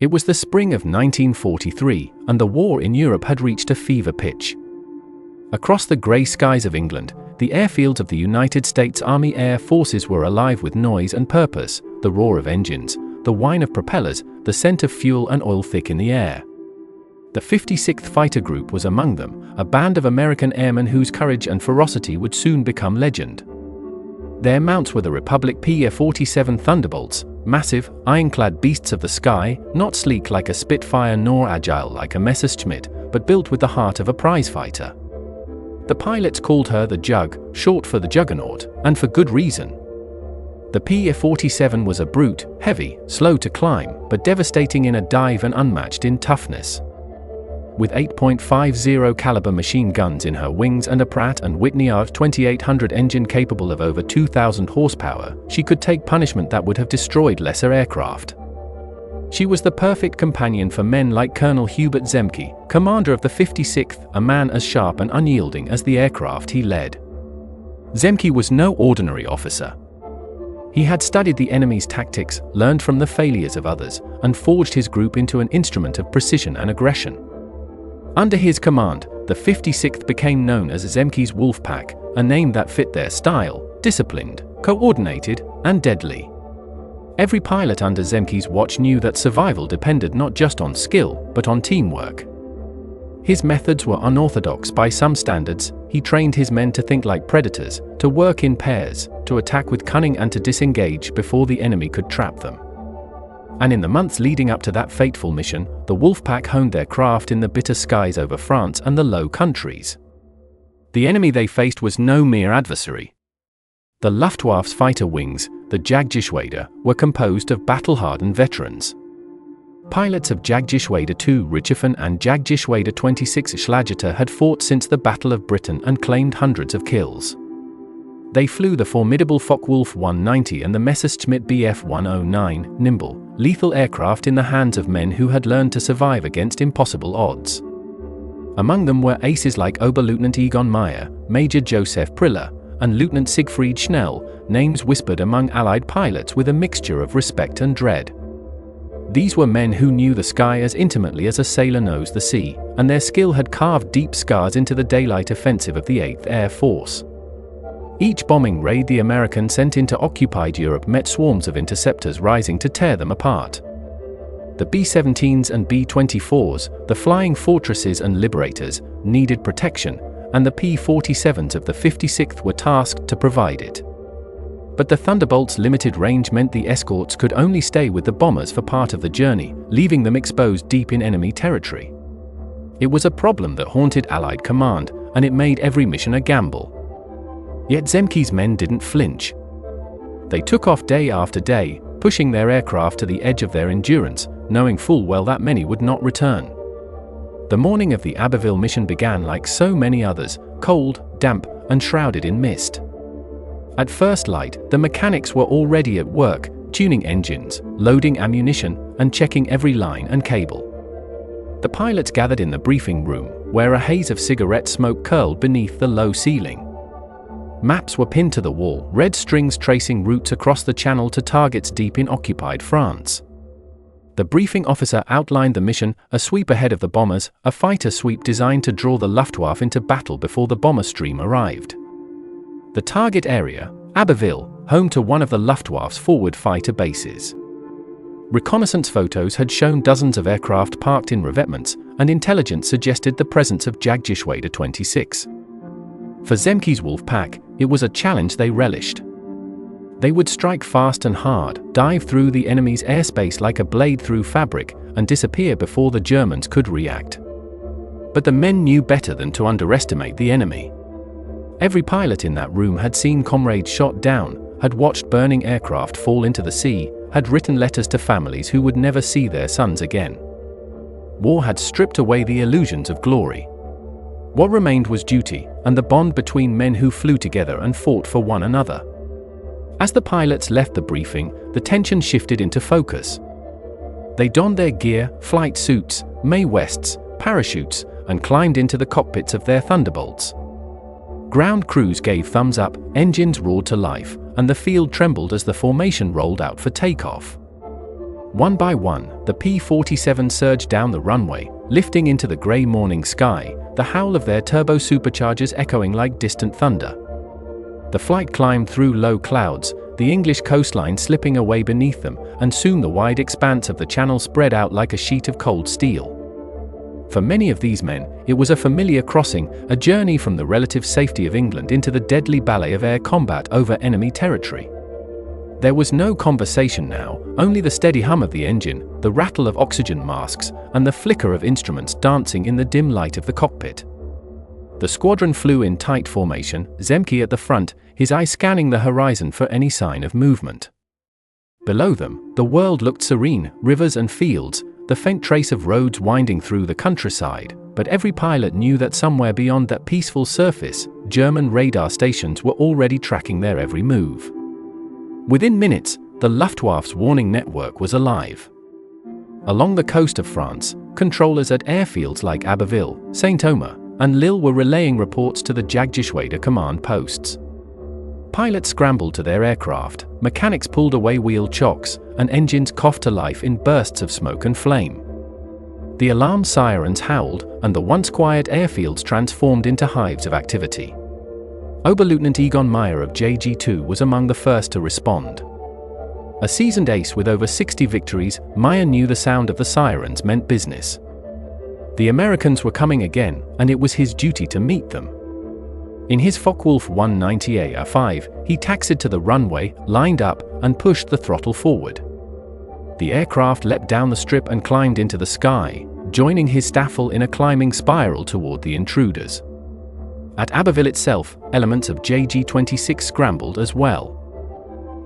It was the spring of 1943, and the war in Europe had reached a fever pitch. Across the grey skies of England, the airfields of the United States Army Air Forces were alive with noise and purpose, the roar of engines, the whine of propellers, the scent of fuel and oil thick in the air. The 56th Fighter Group was among them, a band of American airmen whose courage and ferocity would soon become legend. Their mounts were the Republic P-47 Thunderbolts, massive, ironclad beasts of the sky, not sleek like a Spitfire nor agile like a Messerschmitt, but built with the heart of a prizefighter. The pilots called her the Jug, short for the Juggernaut, and for good reason. The P-47 was a brute, heavy, slow to climb, but devastating in a dive and unmatched in toughness. With 8.50 caliber machine guns in her wings and a Pratt & Whitney R2800 engine capable of over 2,000 horsepower, she could take punishment that would have destroyed lesser aircraft. She was the perfect companion for men like Colonel Hubert Zemke, commander of the 56th, a man as sharp and unyielding as the aircraft he led. Zemke was no ordinary officer. He had studied the enemy's tactics, learned from the failures of others, and forged his group into an instrument of precision and aggression. Under his command, the 56th became known as Zemke's Wolf Pack, a name that fit their style: disciplined, coordinated, and deadly. Every pilot under Zemke's watch knew that survival depended not just on skill, but on teamwork. His methods were unorthodox by some standards. He trained his men to think like predators, to work in pairs, to attack with cunning and to disengage before the enemy could trap them. And in the months leading up to that fateful mission, the Wolfpack honed their craft in the bitter skies over France and the Low Countries. The enemy they faced was no mere adversary. The Luftwaffe's fighter wings, the Jagdgeschwader, were composed of battle-hardened veterans. Pilots of Jagdgeschwader II Richthofen and Jagdgeschwader 26 Schlageter had fought since the Battle of Britain and claimed hundreds of kills. They flew the formidable Focke-Wulf 190 and the Messerschmitt Bf 109, nimble, lethal aircraft in the hands of men who had learned to survive against impossible odds. Among them were aces like Oberleutnant Egon Meyer, Major Joseph Priller, and Lieutenant Siegfried Schnell, names whispered among Allied pilots with a mixture of respect and dread. These were men who knew the sky as intimately as a sailor knows the sea, and their skill had carved deep scars into the daylight offensive of the 8th Air Force. Each bombing raid the American sent into occupied Europe met swarms of interceptors rising to tear them apart. The B-17s and B-24s, the flying fortresses and liberators, needed protection, and the P-47s of the 56th were tasked to provide it. But the Thunderbolt's limited range meant the escorts could only stay with the bombers for part of the journey, leaving them exposed deep in enemy territory. It was a problem that haunted Allied command, and it made every mission a gamble. Yet Zemke's men didn't flinch. They took off day after day, pushing their aircraft to the edge of their endurance, knowing full well that many would not return. The morning of the Abbeville mission began like so many others, cold, damp, and shrouded in mist. At first light, the mechanics were already at work, tuning engines, loading ammunition, and checking every line and cable. The pilots gathered in the briefing room, where a haze of cigarette smoke curled beneath the low ceiling. Maps were pinned to the wall, red strings tracing routes across the channel to targets deep in occupied France. The briefing officer outlined the mission: a sweep ahead of the bombers, a fighter sweep designed to draw the Luftwaffe into battle before the bomber stream arrived. The target area, Abbeville, home to one of the Luftwaffe's forward fighter bases. Reconnaissance photos had shown dozens of aircraft parked in revetments, and intelligence suggested the presence of Jagdgeschwader 26. For Zemke's Wolf Pack, it was a challenge they relished. They would strike fast and hard, dive through the enemy's airspace like a blade through fabric, and disappear before the Germans could react. But the men knew better than to underestimate the enemy. Every pilot in that room had seen comrades shot down, had watched burning aircraft fall into the sea, had written letters to families who would never see their sons again. War had stripped away the illusions of glory. What remained was duty, and the bond between men who flew together and fought for one another. As the pilots left the briefing, the tension shifted into focus. They donned their gear, flight suits, Mae Wests, parachutes, and climbed into the cockpits of their Thunderbolts. Ground crews gave thumbs up, engines roared to life, and the field trembled as the formation rolled out for takeoff. One by one, the P-47 surged down the runway, lifting into the grey morning sky, the howl of their turbo-superchargers echoing like distant thunder. The flight climbed through low clouds, the English coastline slipping away beneath them, and soon the wide expanse of the Channel spread out like a sheet of cold steel. For many of these men, it was a familiar crossing, a journey from the relative safety of England into the deadly ballet of air combat over enemy territory. There was no conversation now, only the steady hum of the engine, the rattle of oxygen masks, and the flicker of instruments dancing in the dim light of the cockpit. The squadron flew in tight formation, Zemke at the front, his eye scanning the horizon for any sign of movement. Below them, the world looked serene, rivers and fields, the faint trace of roads winding through the countryside, but every pilot knew that somewhere beyond that peaceful surface, German radar stations were already tracking their every move. Within minutes, the Luftwaffe's warning network was alive. Along the coast of France, controllers at airfields like Abbeville, Saint-Omer, and Lille were relaying reports to the Jagdgeschwader command posts. Pilots scrambled to their aircraft, mechanics pulled away wheel chocks, and engines coughed to life in bursts of smoke and flame. The alarm sirens howled, and the once quiet airfields transformed into hives of activity. Oberleutnant Egon Meyer of JG2 was among the first to respond. A seasoned ace with over 60 victories, Meyer knew the sound of the sirens meant business. The Americans were coming again, and it was his duty to meet them. In his Focke-Wulf 190AR5, he taxied to the runway, lined up, and pushed the throttle forward. The aircraft leapt down the strip and climbed into the sky, joining his Staffel in a climbing spiral toward the intruders. At Abbeville itself, elements of JG-26 scrambled as well.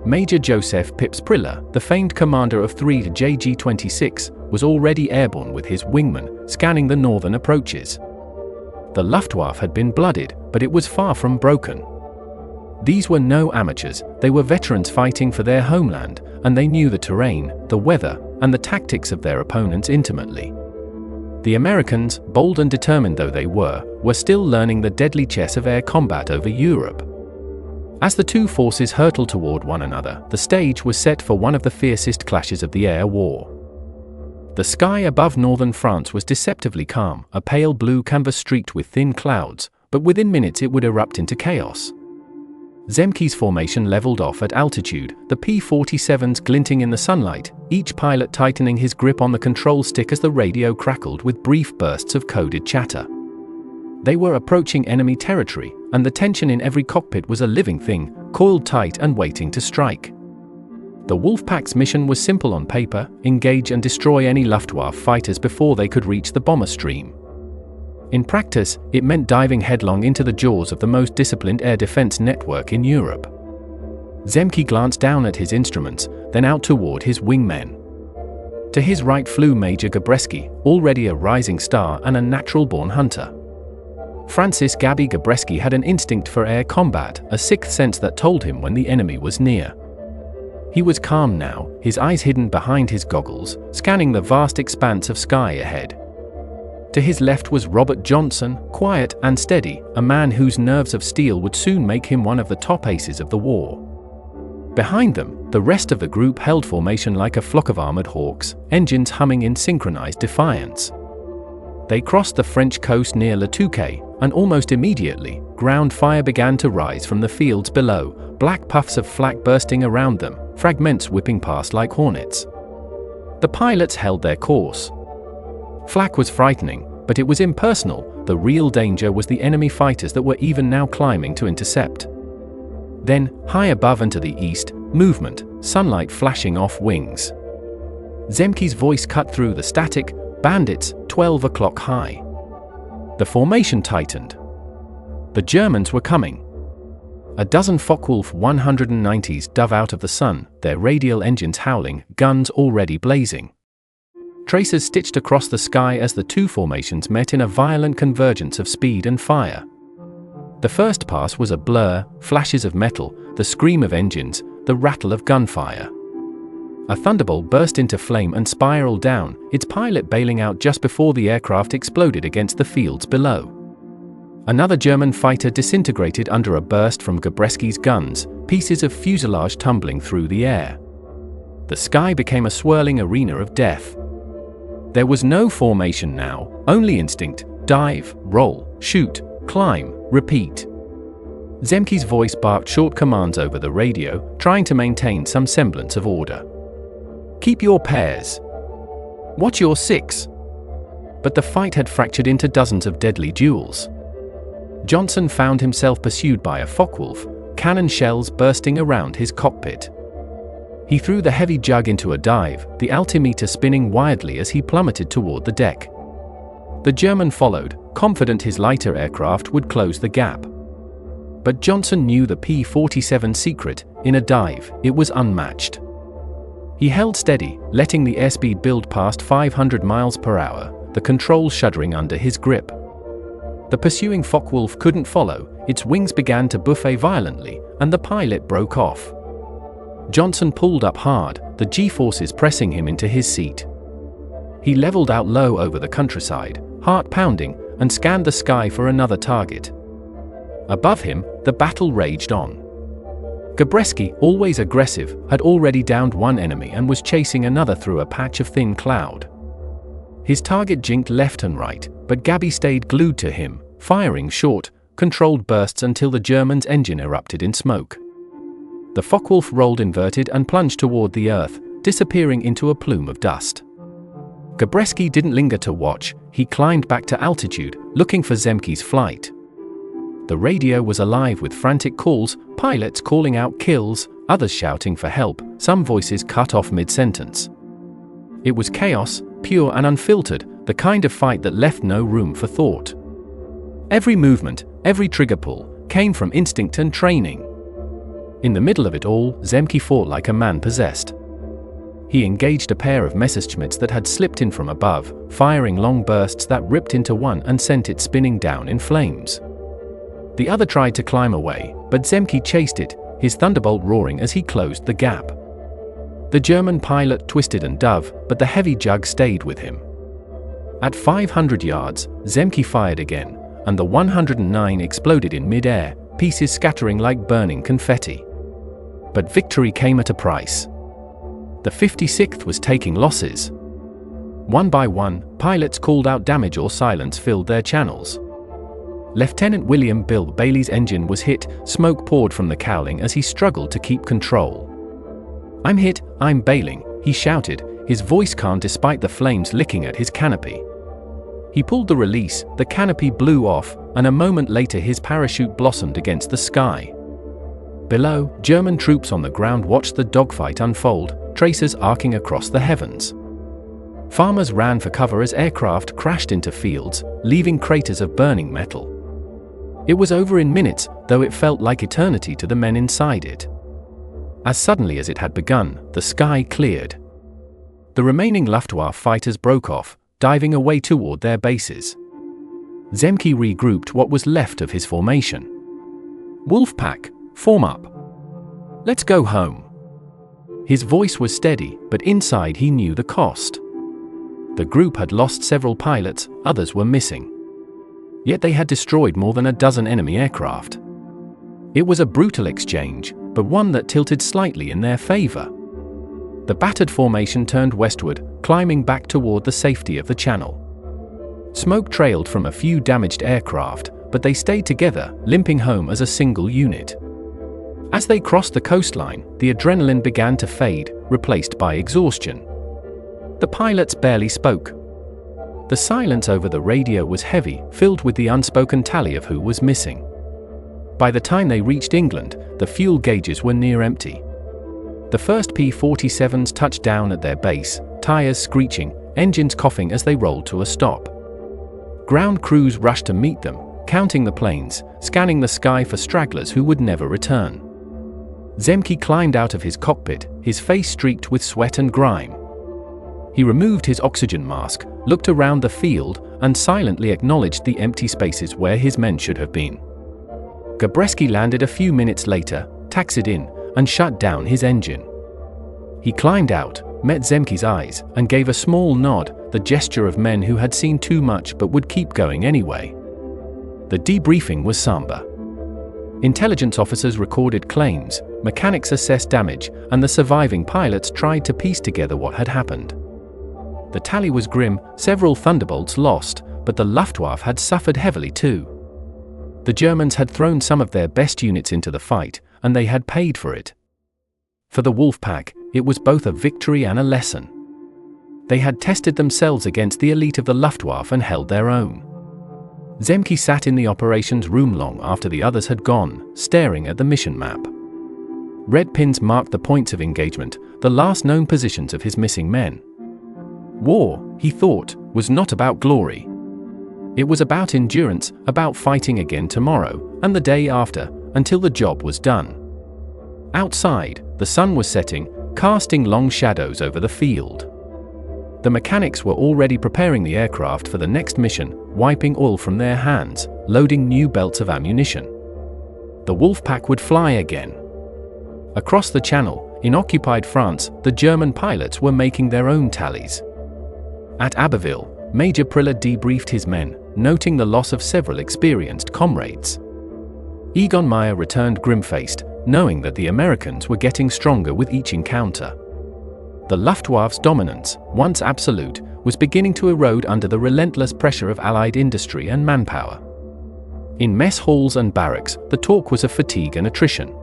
Major Joseph Pips Priller, the famed commander of 3 JG-26, was already airborne with his wingman, scanning the northern approaches. The Luftwaffe had been blooded, but it was far from broken. These were no amateurs, they were veterans fighting for their homeland, and they knew the terrain, the weather, and the tactics of their opponents intimately. The Americans, bold and determined though they were still learning the deadly chess of air combat over Europe. As the two forces hurtled toward one another, the stage was set for one of the fiercest clashes of the air war. The sky above northern France was deceptively calm, a pale blue canvas streaked with thin clouds, but within minutes it would erupt into chaos. Zemke's formation leveled off at altitude, the P-47s glinting in the sunlight, each pilot tightening his grip on the control stick as the radio crackled with brief bursts of coded chatter. They were approaching enemy territory, and the tension in every cockpit was a living thing, coiled tight and waiting to strike. The Wolfpack's mission was simple on paper: engage and destroy any Luftwaffe fighters before they could reach the bomber stream. In practice, it meant diving headlong into the jaws of the most disciplined air defense network in Europe. Zemke glanced down at his instruments, then out toward his wingmen. To his right flew Major Gabreski, already a rising star and a natural-born hunter. Francis Gabby Gabreski had an instinct for air combat, a sixth sense that told him when the enemy was near. He was calm now, his eyes hidden behind his goggles, scanning the vast expanse of sky ahead. To his left was Robert Johnson, quiet and steady, a man whose nerves of steel would soon make him one of the top aces of the war. Behind them, the rest of the group held formation like a flock of armored hawks, engines humming in synchronized defiance. They crossed the French coast near Le Touquet, and almost immediately, ground fire began to rise from the fields below, black puffs of flak bursting around them, fragments whipping past like hornets. The pilots held their course. Flak was frightening, but it was impersonal. The real danger was the enemy fighters that were even now climbing to intercept. Then, high above and to the east, movement, sunlight flashing off wings. Zemke's voice cut through the static: bandits, 12 o'clock high. The formation tightened. The Germans were coming. A dozen Focke-Wulf 190s dove out of the sun, their radial engines howling, guns already blazing. Tracers stitched across the sky as the two formations met in a violent convergence of speed and fire. The first pass was a blur, flashes of metal, the scream of engines, the rattle of gunfire. A Thunderbolt burst into flame and spiraled down, its pilot bailing out just before the aircraft exploded against the fields below. Another German fighter disintegrated under a burst from Gabreski's guns, pieces of fuselage tumbling through the air. The sky became a swirling arena of death. There was no formation now, only instinct: dive, roll, shoot, climb, repeat. Zemke's voice barked short commands over the radio, trying to maintain some semblance of order. "Keep your pairs. Watch your six." But the fight had fractured into dozens of deadly duels. Johnson found himself pursued by a Focke-Wulf, cannon shells bursting around his cockpit. He threw the heavy jug into a dive, the altimeter spinning wildly as he plummeted toward the deck. The German followed, confident his lighter aircraft would close the gap. But Johnson knew the P-47's secret: in a dive, it was unmatched. He held steady, letting the airspeed build past 500 miles per hour, the controls shuddering under his grip. The pursuing Focke-Wulf couldn't follow, its wings began to buffet violently, and the pilot broke off. Johnson pulled up hard, the G-forces pressing him into his seat. He leveled out low over the countryside, heart pounding, and scanned the sky for another target. Above him, the battle raged on. Gabreski, always aggressive, had already downed one enemy and was chasing another through a patch of thin cloud. His target jinked left and right, but Gabby stayed glued to him, firing short, controlled bursts until the German's engine erupted in smoke. The Focke-Wulf rolled inverted and plunged toward the earth, disappearing into a plume of dust. Gabreski didn't linger to watch, he climbed back to altitude, looking for Zemke's flight. The radio was alive with frantic calls, pilots calling out kills, others shouting for help, some voices cut off mid-sentence. It was chaos, pure and unfiltered, the kind of fight that left no room for thought. Every movement, every trigger pull, came from instinct and training. In the middle of it all, Zemke fought like a man possessed. He engaged a pair of Messerschmitts that had slipped in from above, firing long bursts that ripped into one and sent it spinning down in flames. The other tried to climb away, but Zemke chased it, his Thunderbolt roaring as he closed the gap. The German pilot twisted and dove, but the heavy jug stayed with him. At 500 yards, Zemke fired again, and the 109 exploded in mid-air, pieces scattering like burning confetti. But victory came at a price. The 56th was taking losses. One by one, pilots called out damage or silence filled their channels. Lieutenant William Bill Bailey's engine was hit, smoke poured from the cowling as he struggled to keep control. "I'm hit, I'm bailing," he shouted, his voice calm despite the flames licking at his canopy. He pulled the release, the canopy blew off, and a moment later his parachute blossomed against the sky. Below, German troops on the ground watched the dogfight unfold, tracers arcing across the heavens. Farmers ran for cover as aircraft crashed into fields, leaving craters of burning metal. It was over in minutes, though it felt like eternity to the men inside it. As suddenly as it had begun, the sky cleared. The remaining Luftwaffe fighters broke off, diving away toward their bases. Zemke regrouped what was left of his formation. "Wolfpack, form up. Let's go home." His voice was steady, but inside he knew the cost. The group had lost several pilots, others were missing. Yet they had destroyed more than a dozen enemy aircraft. It was a brutal exchange, but one that tilted slightly in their favor. The battered formation turned westward, climbing back toward the safety of the channel. Smoke trailed from a few damaged aircraft, but they stayed together, limping home as a single unit. As they crossed the coastline, the adrenaline began to fade, replaced by exhaustion. The pilots barely spoke. The silence over the radio was heavy, filled with the unspoken tally of who was missing. By the time they reached England, the fuel gauges were near empty. The first P-47s touched down at their base, tires screeching, engines coughing as they rolled to a stop. Ground crews rushed to meet them, counting the planes, scanning the sky for stragglers who would never return. Zemke climbed out of his cockpit, his face streaked with sweat and grime. He removed his oxygen mask, looked around the field, and silently acknowledged the empty spaces where his men should have been. Gabreski landed a few minutes later, taxied in, and shut down his engine. He climbed out, met Zemke's eyes, and gave a small nod, the gesture of men who had seen too much but would keep going anyway. The debriefing was somber. Intelligence officers recorded claims, mechanics assessed damage, and the surviving pilots tried to piece together what had happened. The tally was grim, several Thunderbolts lost, but the Luftwaffe had suffered heavily too. The Germans had thrown some of their best units into the fight, and they had paid for it. For the Wolfpack, it was both a victory and a lesson. They had tested themselves against the elite of the Luftwaffe and held their own. Zemke sat in the operations room long after the others had gone, staring at the mission map. Red pins marked the points of engagement, the last known positions of his missing men. War, he thought, was not about glory. It was about endurance, about fighting again tomorrow, and the day after, until the job was done. Outside, the sun was setting, casting long shadows over the field. The mechanics were already preparing the aircraft for the next mission, wiping oil from their hands, loading new belts of ammunition. The Wolfpack would fly again. Across the Channel, in occupied France, the German pilots were making their own tallies. At Abbeville, Major Priller debriefed his men, noting the loss of several experienced comrades. Egon Meyer returned grim-faced, knowing that the Americans were getting stronger with each encounter. The Luftwaffe's dominance, once absolute, was beginning to erode under the relentless pressure of Allied industry and manpower. In mess halls and barracks, the talk was of fatigue and attrition.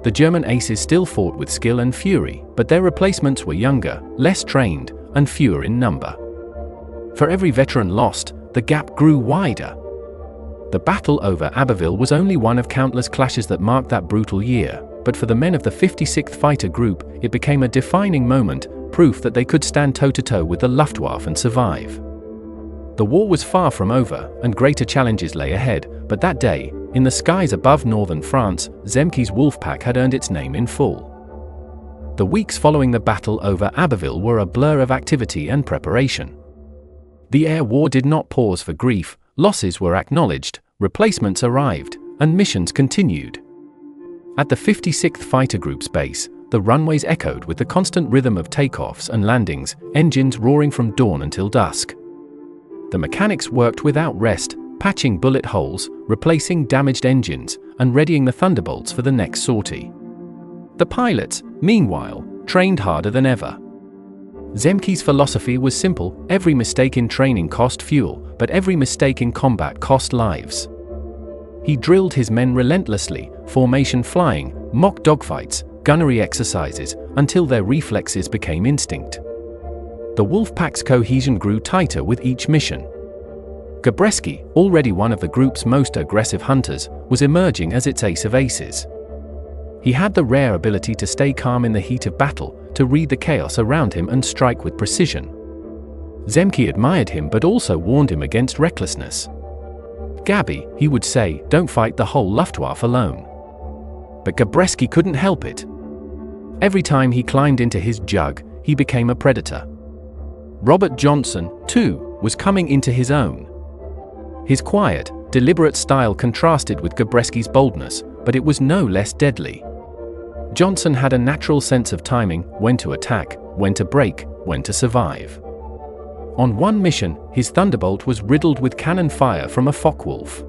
The German aces still fought with skill and fury, but their replacements were younger, less trained, and fewer in number. For every veteran lost, the gap grew wider. The battle over Abbeville was only one of countless clashes that marked that brutal year, but for the men of the 56th Fighter Group, it became a defining moment, proof that they could stand toe-to-toe with the Luftwaffe and survive. The war was far from over, and greater challenges lay ahead, but that day, in the skies above northern France, Zemke's Wolfpack had earned its name in full. The weeks following the battle over Abbeville were a blur of activity and preparation. The air war did not pause for grief, losses were acknowledged, replacements arrived, and missions continued. At the 56th Fighter Group's base, the runways echoed with the constant rhythm of takeoffs and landings, engines roaring from dawn until dusk. The mechanics worked without rest, patching bullet holes, replacing damaged engines, and readying the Thunderbolts for the next sortie. The pilots, meanwhile, trained harder than ever. Zemke's philosophy was simple: every mistake in training cost fuel, but every mistake in combat cost lives. He drilled his men relentlessly, formation flying, mock dogfights, gunnery exercises, until their reflexes became instinct. The Wolfpack's cohesion grew tighter with each mission. Gabreski, already one of the group's most aggressive hunters, was emerging as its ace of aces. He had the rare ability to stay calm in the heat of battle, to read the chaos around him and strike with precision. Zemke admired him but also warned him against recklessness. "Gabby," he would say, "don't fight the whole Luftwaffe alone." But Gabreski couldn't help it. Every time he climbed into his jug, he became a predator. Robert Johnson, too, was coming into his own. His quiet, deliberate style contrasted with Gabreski's boldness, but it was no less deadly. Johnson had a natural sense of timing, when to attack, when to break, when to survive. On one mission, his Thunderbolt was riddled with cannon fire from a Focke-Wulf.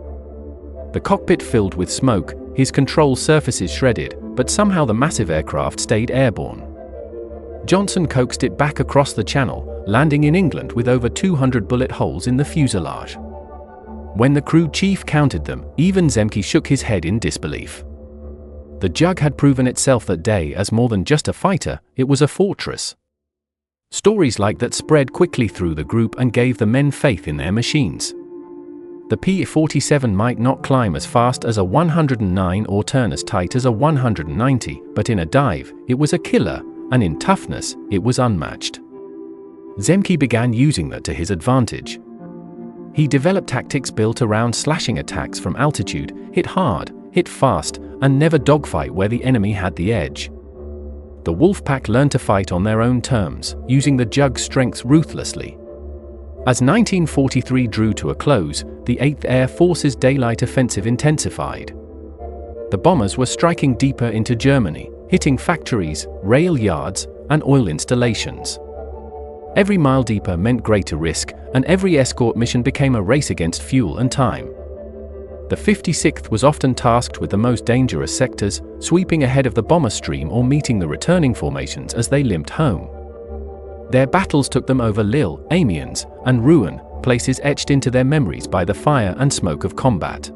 The cockpit filled with smoke, his control surfaces shredded, but somehow the massive aircraft stayed airborne. Johnson coaxed it back across the Channel, landing in England with over 200 bullet holes in the fuselage. When the crew chief counted them, even Zemke shook his head in disbelief. The jug had proven itself that day as more than just a fighter, it was a fortress. Stories like that spread quickly through the group and gave the men faith in their machines. The P-47 might not climb as fast as a 109 or turn as tight as a 190, but in a dive, it was a killer, and in toughness, it was unmatched. Zemke began using that to his advantage. He developed tactics built around slashing attacks from altitude, hit hard, hit fast, and never dogfight where the enemy had the edge. The Wolfpack learned to fight on their own terms, using the jug's strengths ruthlessly. As 1943 drew to a close, the 8th Air Force's daylight offensive intensified. The bombers were striking deeper into Germany, hitting factories, rail yards, and oil installations. Every mile deeper meant greater risk, and every escort mission became a race against fuel and time. The 56th was often tasked with the most dangerous sectors, sweeping ahead of the bomber stream or meeting the returning formations as they limped home. Their battles took them over Lille, Amiens, and Rouen, places etched into their memories by the fire and smoke of combat.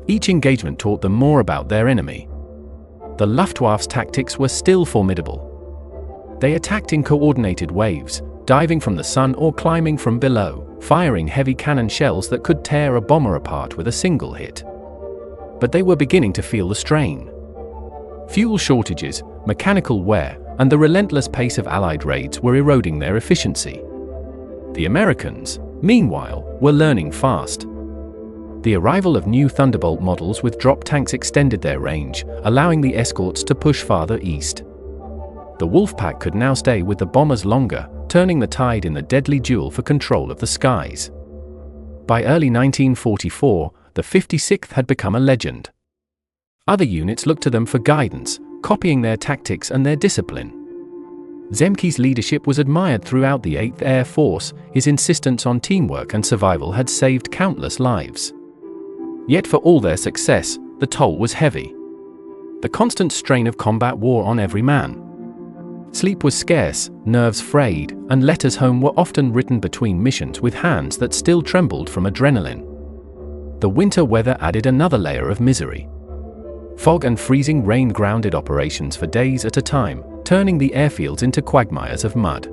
Each engagement taught them more about their enemy. The Luftwaffe's tactics were still formidable. They attacked in coordinated waves, diving from the sun or climbing from below, firing heavy cannon shells that could tear a bomber apart with a single hit. But they were beginning to feel the strain. Fuel shortages, mechanical wear, and the relentless pace of Allied raids were eroding their efficiency. The Americans, meanwhile, were learning fast. The arrival of new Thunderbolt models with drop tanks extended their range, allowing the escorts to push farther east. The Wolfpack could now stay with the bombers longer, turning the tide in the deadly duel for control of the skies. By early 1944, the 56th had become a legend. Other units looked to them for guidance, copying their tactics and their discipline. Zemke's leadership was admired throughout the 8th Air Force. His insistence on teamwork and survival had saved countless lives. Yet for all their success, the toll was heavy. The constant strain of combat wore on every man. Sleep was scarce, nerves frayed, and letters home were often written between missions with hands that still trembled from adrenaline. The winter weather added another layer of misery. Fog and freezing rain grounded operations for days at a time, turning the airfields into quagmires of mud.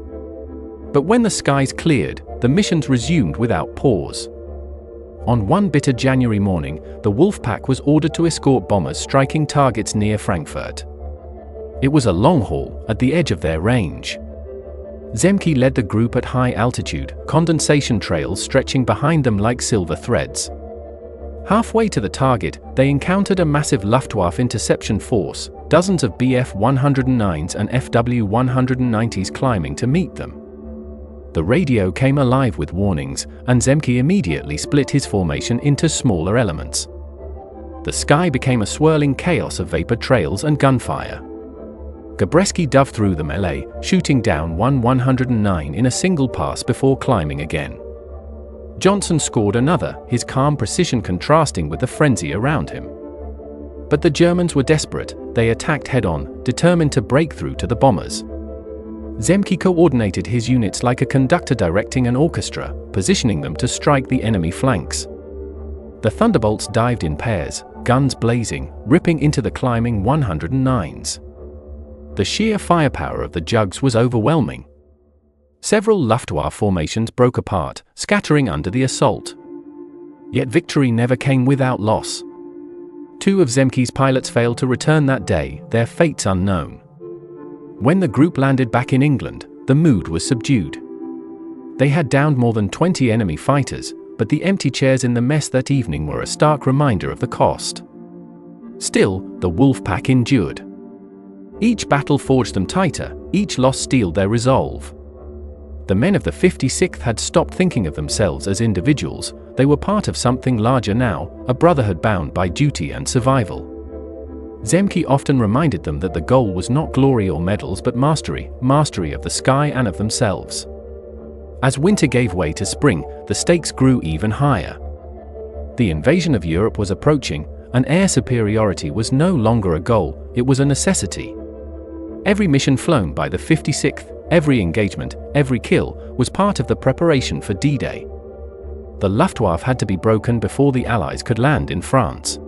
But when the skies cleared, the missions resumed without pause. On one bitter January morning, the Wolfpack was ordered to escort bombers striking targets near Frankfurt. It was a long haul, at the edge of their range. Zemke led the group at high altitude, condensation trails stretching behind them like silver threads. Halfway to the target, they encountered a massive Luftwaffe interception force, dozens of Bf-109s and FW-190s climbing to meet them. The radio came alive with warnings, and Zemke immediately split his formation into smaller elements. The sky became a swirling chaos of vapor trails and gunfire. Gabreski dove through the melee, shooting down one 109 in a single pass before climbing again. Johnson scored another, his calm precision contrasting with the frenzy around him. But the Germans were desperate. They attacked head-on, determined to break through to the bombers. Zemke coordinated his units like a conductor directing an orchestra, positioning them to strike the enemy flanks. The Thunderbolts dived in pairs, guns blazing, ripping into the climbing 109s. The sheer firepower of the Jugs was overwhelming. Several Luftwaffe formations broke apart, scattering under the assault. Yet victory never came without loss. 2 of Zemke's pilots failed to return that day, their fates unknown. When the group landed back in England, the mood was subdued. They had downed more than 20 enemy fighters, but the empty chairs in the mess that evening were a stark reminder of the cost. Still, the Wolfpack endured. Each battle forged them tighter, each loss steeled their resolve. The men of the 56th had stopped thinking of themselves as individuals. They were part of something larger now, a brotherhood bound by duty and survival. Zemke often reminded them that the goal was not glory or medals but mastery of the sky and of themselves. As winter gave way to spring, the stakes grew even higher. The invasion of Europe was approaching, and air superiority was no longer a goal, it was a necessity. Every mission flown by the 56th, every engagement, every kill, was part of the preparation for D-Day. The Luftwaffe had to be broken before the Allies could land in France.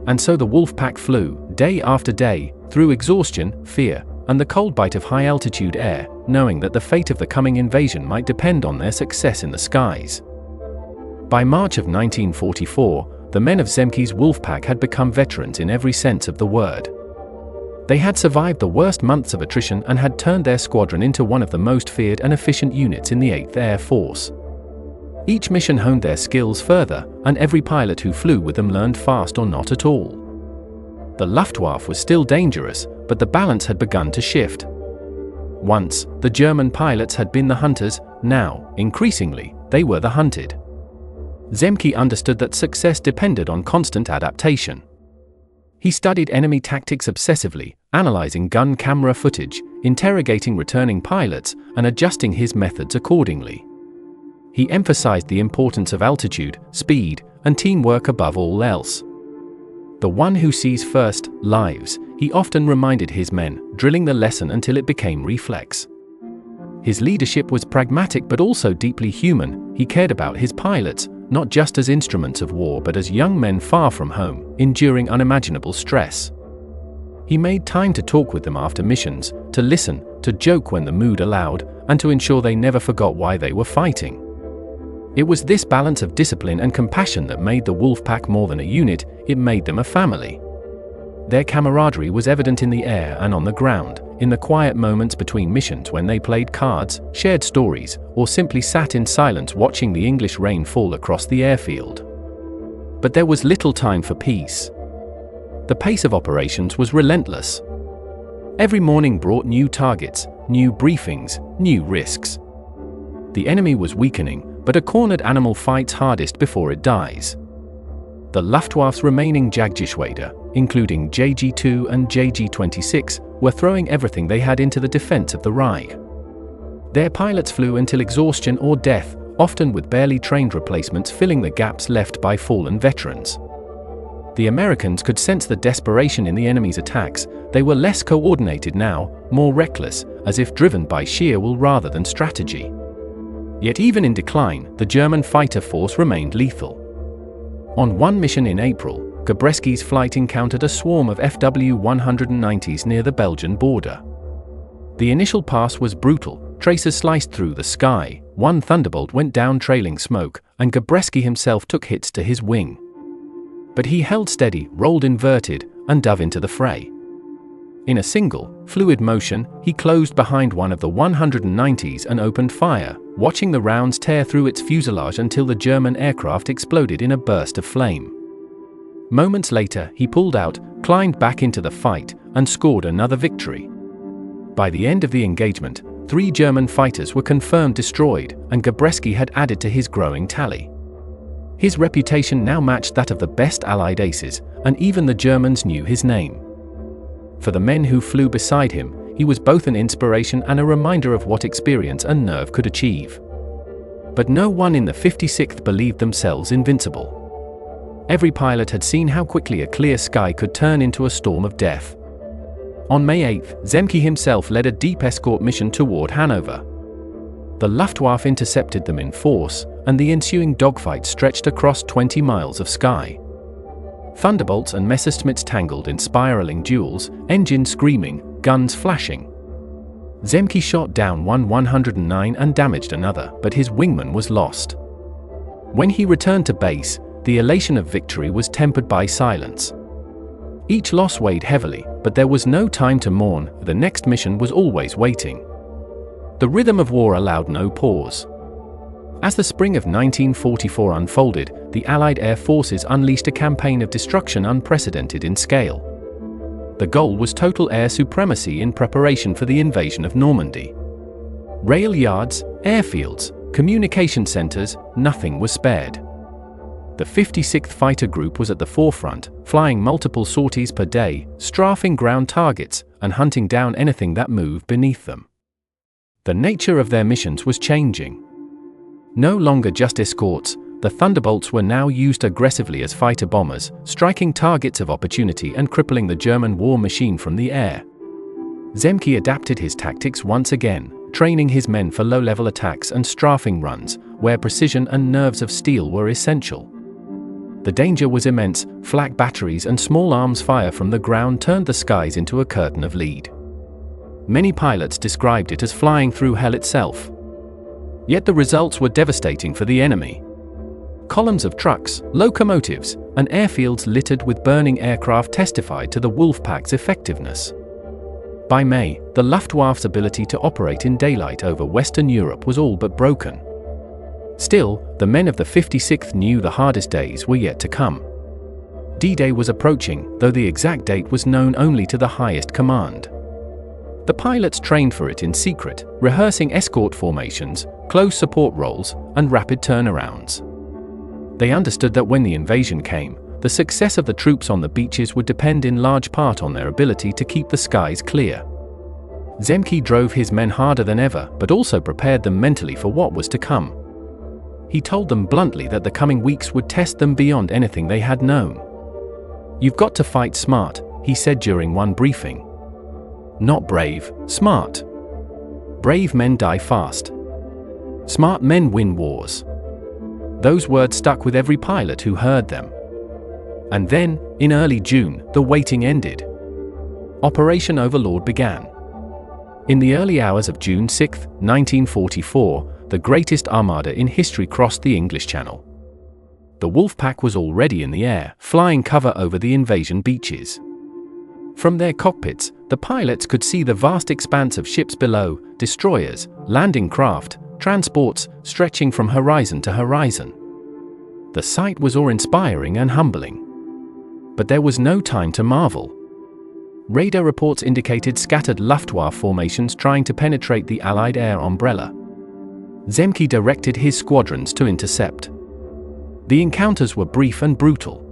And so the Wolfpack flew, day after day, through exhaustion, fear, and the cold bite of high-altitude air, knowing that the fate of the coming invasion might depend on their success in the skies. By March of 1944, the men of Zemke's Wolfpack had become veterans in every sense of the word. They had survived the worst months of attrition and had turned their squadron into one of the most feared and efficient units in the 8th Air Force. Each mission honed their skills further, and every pilot who flew with them learned fast or not at all. The Luftwaffe was still dangerous, but the balance had begun to shift. Once, the German pilots had been the hunters, now, increasingly, they were the hunted. Zemke understood that success depended on constant adaptation. He studied enemy tactics obsessively, analyzing gun camera footage, interrogating returning pilots, and adjusting his methods accordingly. He emphasized the importance of altitude, speed, and teamwork above all else. The one who sees first, lives, he often reminded his men, drilling the lesson until it became reflex. His leadership was pragmatic but also deeply human. He cared about his pilots, not just as instruments of war but as young men far from home, enduring unimaginable stress. He made time to talk with them after missions, to listen, to joke when the mood allowed, and to ensure they never forgot why they were fighting. It was this balance of discipline and compassion that made the Wolfpack more than a unit, it made them a family. Their camaraderie was evident in the air and on the ground, in the quiet moments between missions when they played cards, shared stories, or simply sat in silence watching the English rain fall across the airfield. But there was little time for peace. The pace of operations was relentless. Every morning brought new targets, new briefings, new risks. The enemy was weakening, but a cornered animal fights hardest before it dies. The Luftwaffe's remaining Jagdgeschwader, including JG2 and JG26, were throwing everything they had into the defense of the Reich. Their pilots flew until exhaustion or death, often with barely trained replacements filling the gaps left by fallen veterans. The Americans could sense the desperation in the enemy's attacks. They were less coordinated now, more reckless, as if driven by sheer will rather than strategy. Yet even in decline, the German fighter force remained lethal. On one mission in April, Gabreski's flight encountered a swarm of FW190s near the Belgian border. The initial pass was brutal, tracers sliced through the sky, one Thunderbolt went down trailing smoke, and Gabreski himself took hits to his wing. But he held steady, rolled inverted, and dove into the fray. In a single, fluid motion, he closed behind one of the 190s and opened fire, watching the rounds tear through its fuselage until the German aircraft exploded in a burst of flame. Moments later, he pulled out, climbed back into the fight, and scored another victory. By the end of the engagement, 3 German fighters were confirmed destroyed, and Gabreski had added to his growing tally. His reputation now matched that of the best Allied aces, and even the Germans knew his name. For the men who flew beside him, he was both an inspiration and a reminder of what experience and nerve could achieve. But no one in the 56th believed themselves invincible. Every pilot had seen how quickly a clear sky could turn into a storm of death. On May 8, Zemke himself led a deep escort mission toward Hanover. The Luftwaffe intercepted them in force, and the ensuing dogfight stretched across 20 miles of sky. Thunderbolts and Messerschmitts tangled in spiraling duels, engines screaming, guns flashing. Zemke shot down one 109 and damaged another, but his wingman was lost. When he returned to base, the elation of victory was tempered by silence. Each loss weighed heavily, but there was no time to mourn, the next mission was always waiting. The rhythm of war allowed no pause. As the spring of 1944 unfolded, the Allied air forces unleashed a campaign of destruction unprecedented in scale. The goal was total air supremacy in preparation for the invasion of Normandy. Rail yards, airfields, communication centers, nothing was spared. The 56th Fighter Group was at the forefront, flying multiple sorties per day, strafing ground targets, and hunting down anything that moved beneath them. The nature of their missions was changing. No longer just escorts, the Thunderbolts were now used aggressively as fighter bombers, striking targets of opportunity and crippling the German war machine from the air. Zemke adapted his tactics once again, training his men for low-level attacks and strafing runs, where precision and nerves of steel were essential. The danger was immense, flak batteries and small arms fire from the ground turned the skies into a curtain of lead. Many pilots described it as flying through hell itself. Yet the results were devastating for the enemy. Columns of trucks, locomotives, and airfields littered with burning aircraft testified to the Wolfpack's effectiveness. By May, the Luftwaffe's ability to operate in daylight over Western Europe was all but broken. Still, the men of the 56th knew the hardest days were yet to come. D-Day was approaching, though the exact date was known only to the highest command. The pilots trained for it in secret, rehearsing escort formations, close support roles, and rapid turnarounds. They understood that when the invasion came, the success of the troops on the beaches would depend in large part on their ability to keep the skies clear. Zemke drove his men harder than ever, but also prepared them mentally for what was to come. he told them bluntly that the coming weeks would test them beyond anything they had known. "You've got to fight smart," he said during one briefing. "Not brave, smart. Brave men die fast. Smart men win wars." Those words stuck with every pilot who heard them. And then, in early June, the waiting ended. Operation Overlord began. In the early hours of June 6, 1944, the greatest armada in history crossed the English Channel. The Wolfpack was already in the air, flying cover over the invasion beaches. From their cockpits, the pilots could see the vast expanse of ships below, destroyers, landing craft, transports, stretching from horizon to horizon. The sight was awe-inspiring and humbling. But there was no time to marvel. Radar reports indicated scattered Luftwaffe formations trying to penetrate the Allied air umbrella. Zemke directed his squadrons to intercept. The encounters were brief and brutal.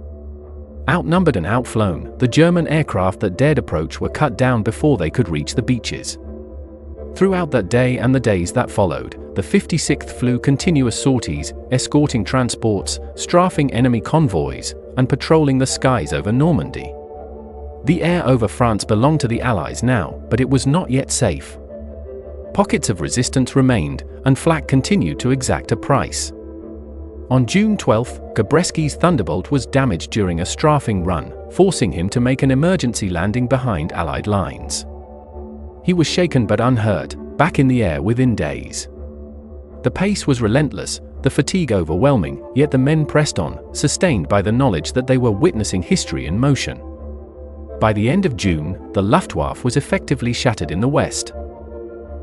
Outnumbered and outflown, the German aircraft that dared approach were cut down before they could reach the beaches. Throughout that day and the days that followed, the 56th flew continuous sorties, escorting transports, strafing enemy convoys, and patrolling the skies over Normandy. The air over France belonged to the Allies now, but it was not yet safe. Pockets of resistance remained, and flak continued to exact a price. On June 12, Gabreski's Thunderbolt was damaged during a strafing run, forcing him to make an emergency landing behind Allied lines. He was shaken but unhurt, back in the air within days. The pace was relentless, the fatigue overwhelming, yet the men pressed on, sustained by the knowledge that they were witnessing history in motion. By the end of June, the Luftwaffe was effectively shattered in the west.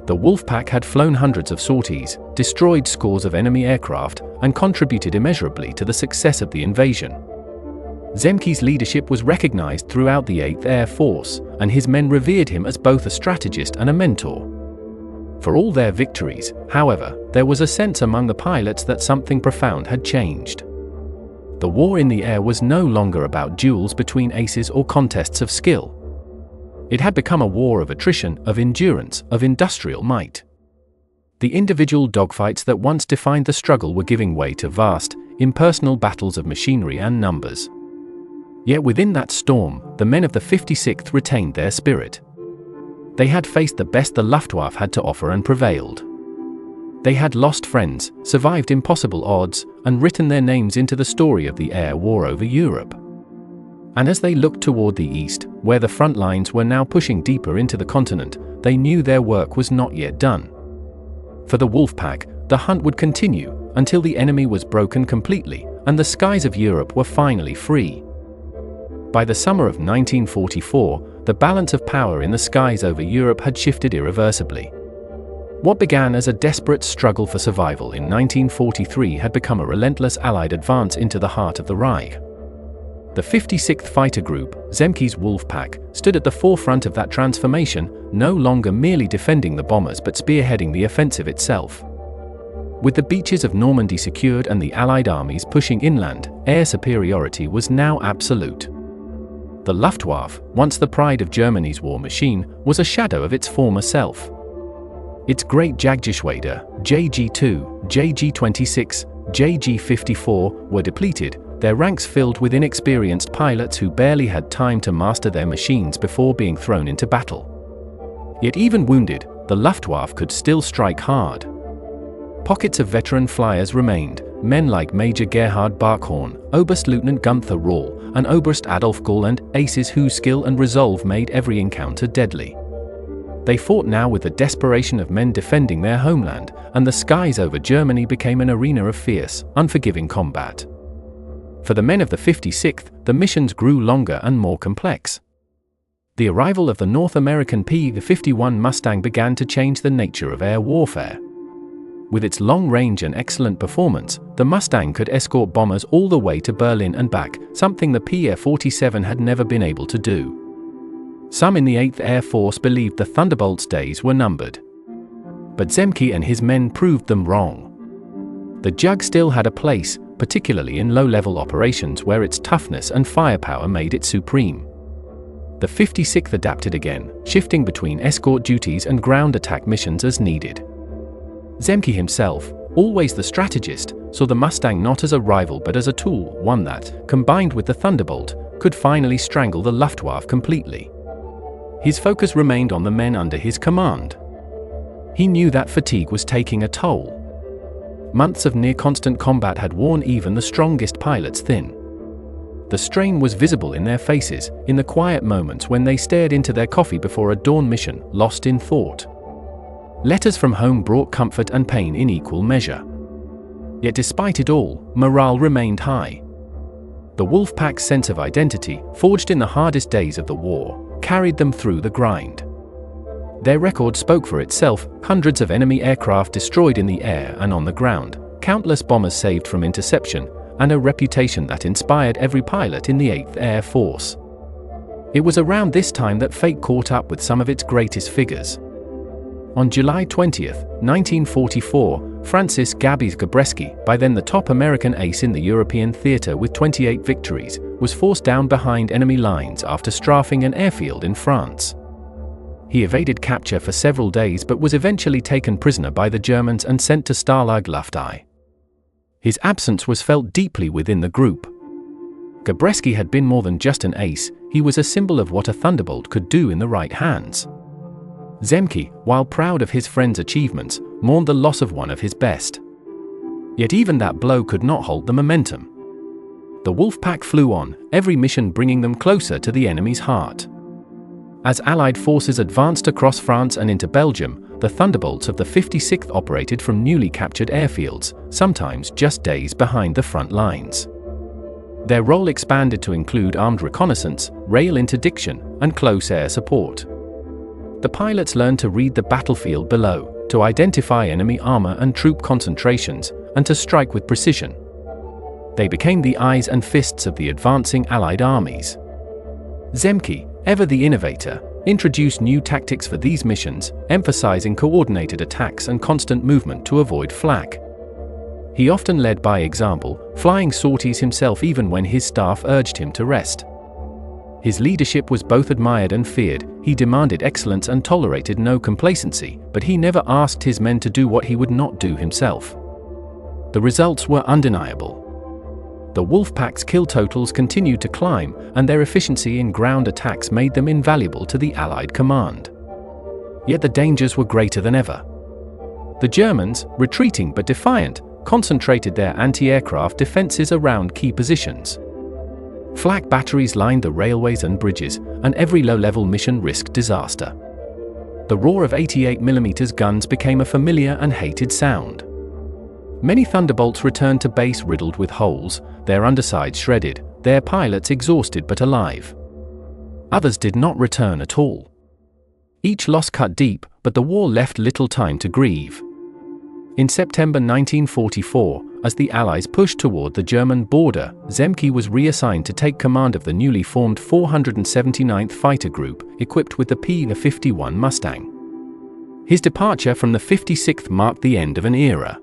The Wolfpack had flown hundreds of sorties, destroyed scores of enemy aircraft, and contributed immeasurably to the success of the invasion. Zemke's leadership was recognized throughout the 8th Air Force, and his men revered him as both a strategist and a mentor. For all their victories, however, there was a sense among the pilots that something profound had changed. The war in the air was no longer about duels between aces or contests of skill. It had become a war of attrition, of endurance, of industrial might. The individual dogfights that once defined the struggle were giving way to vast, impersonal battles of machinery and numbers. Yet within that storm, the men of the 56th retained their spirit. They had faced the best the Luftwaffe had to offer and prevailed. They had lost friends, survived impossible odds, and written their names into the story of the air war over Europe. And as they looked toward the east, where the front lines were now pushing deeper into the continent, they knew their work was not yet done. For the Wolfpack, the hunt would continue until the enemy was broken completely and the skies of Europe were finally free. By the summer of 1944, the balance of power in the skies over Europe had shifted irreversibly. What began as a desperate struggle for survival in 1943 had become a relentless Allied advance into the heart of the Reich. The 56th Fighter Group, Zemke's Wolfpack, stood at the forefront of that transformation, no longer merely defending the bombers but spearheading the offensive itself. With the beaches of Normandy secured and the Allied armies pushing inland, air superiority was now absolute. The Luftwaffe, once the pride of Germany's war machine, was a shadow of its former self. Its great Jagdgeschwader, JG-2, JG-26, JG-54, were depleted, their ranks filled with inexperienced pilots who barely had time to master their machines before being thrown into battle. Yet even wounded, the Luftwaffe could still strike hard. Pockets of veteran flyers remained, men like Major Gerhard Barkhorn, Oberstleutnant Gunther Roll, and Oberst Adolf Gull, and aces whose skill and resolve made every encounter deadly. They fought now with the desperation of men defending their homeland, and the skies over Germany became an arena of fierce, unforgiving combat. For the men of the 56th, the missions grew longer and more complex. The arrival of the North American P-51 Mustang began to change the nature of air warfare. With its long range and excellent performance, the Mustang could escort bombers all the way to Berlin and back, something the P-47 had never been able to do. Some in the 8th Air Force believed the Thunderbolt's days were numbered. But Zemke and his men proved them wrong. The Jug still had a place, particularly in low-level operations where its toughness and firepower made it supreme. The 56th adapted again, shifting between escort duties and ground attack missions as needed. Zemke himself, always the strategist, saw the Mustang not as a rival but as a tool, one that, combined with the Thunderbolt, could finally strangle the Luftwaffe completely. His focus remained on the men under his command. He knew that fatigue was taking a toll. Months of near-constant combat had worn even the strongest pilots thin. The strain was visible in their faces, in the quiet moments when they stared into their coffee before a dawn mission, lost in thought. Letters from home brought comfort and pain in equal measure. Yet despite it all, morale remained high. The Wolfpack's sense of identity, forged in the hardest days of the war, carried them through the grind. Their record spoke for itself: hundreds of enemy aircraft destroyed in the air and on the ground, countless bombers saved from interception, and a reputation that inspired every pilot in the 8th Air Force. It was around this time that fate caught up with some of its greatest figures. On July 20, 1944, Francis "Gabby's" Gabreski, by then the top American ace in the European theater with 28 victories, was forced down behind enemy lines after strafing an airfield in France. He evaded capture for several days but was eventually taken prisoner by the Germans and sent to Stalag Luftwaffe. His absence was felt deeply within the group. Gabreski had been more than just an ace, he was a symbol of what a Thunderbolt could do in the right hands. Zemke, while proud of his friend's achievements, mourned the loss of one of his best. Yet even that blow could not halt the momentum. The Wolfpack flew on, every mission bringing them closer to the enemy's heart. As Allied forces advanced across France and into Belgium, the Thunderbolts of the 56th operated from newly captured airfields, sometimes just days behind the front lines. Their role expanded to include armed reconnaissance, rail interdiction, and close air support. The pilots learned to read the battlefield below, to identify enemy armor and troop concentrations, and to strike with precision. They became the eyes and fists of the advancing Allied armies. Zemke, ever the innovator, introduced new tactics for these missions, emphasizing coordinated attacks and constant movement to avoid flak. He often led by example, flying sorties himself even when his staff urged him to rest. His leadership was both admired and feared. He demanded excellence and tolerated no complacency, but he never asked his men to do what he would not do himself. The results were undeniable. The Wolfpack's kill totals continued to climb, and their efficiency in ground attacks made them invaluable to the Allied command. Yet the dangers were greater than ever. The Germans, retreating but defiant, concentrated their anti-aircraft defenses around key positions. Flak batteries lined the railways and bridges, and every low-level mission risked disaster. The roar of 88mm guns became a familiar and hated sound. Many Thunderbolts returned to base riddled with holes, their undersides shredded, their pilots exhausted but alive. Others did not return at all. Each loss cut deep, but the war left little time to grieve. In September 1944, as the Allies pushed toward the German border, Zemke was reassigned to take command of the newly formed 479th Fighter Group, equipped with the P-51 Mustang. His departure from the 56th marked the end of an era.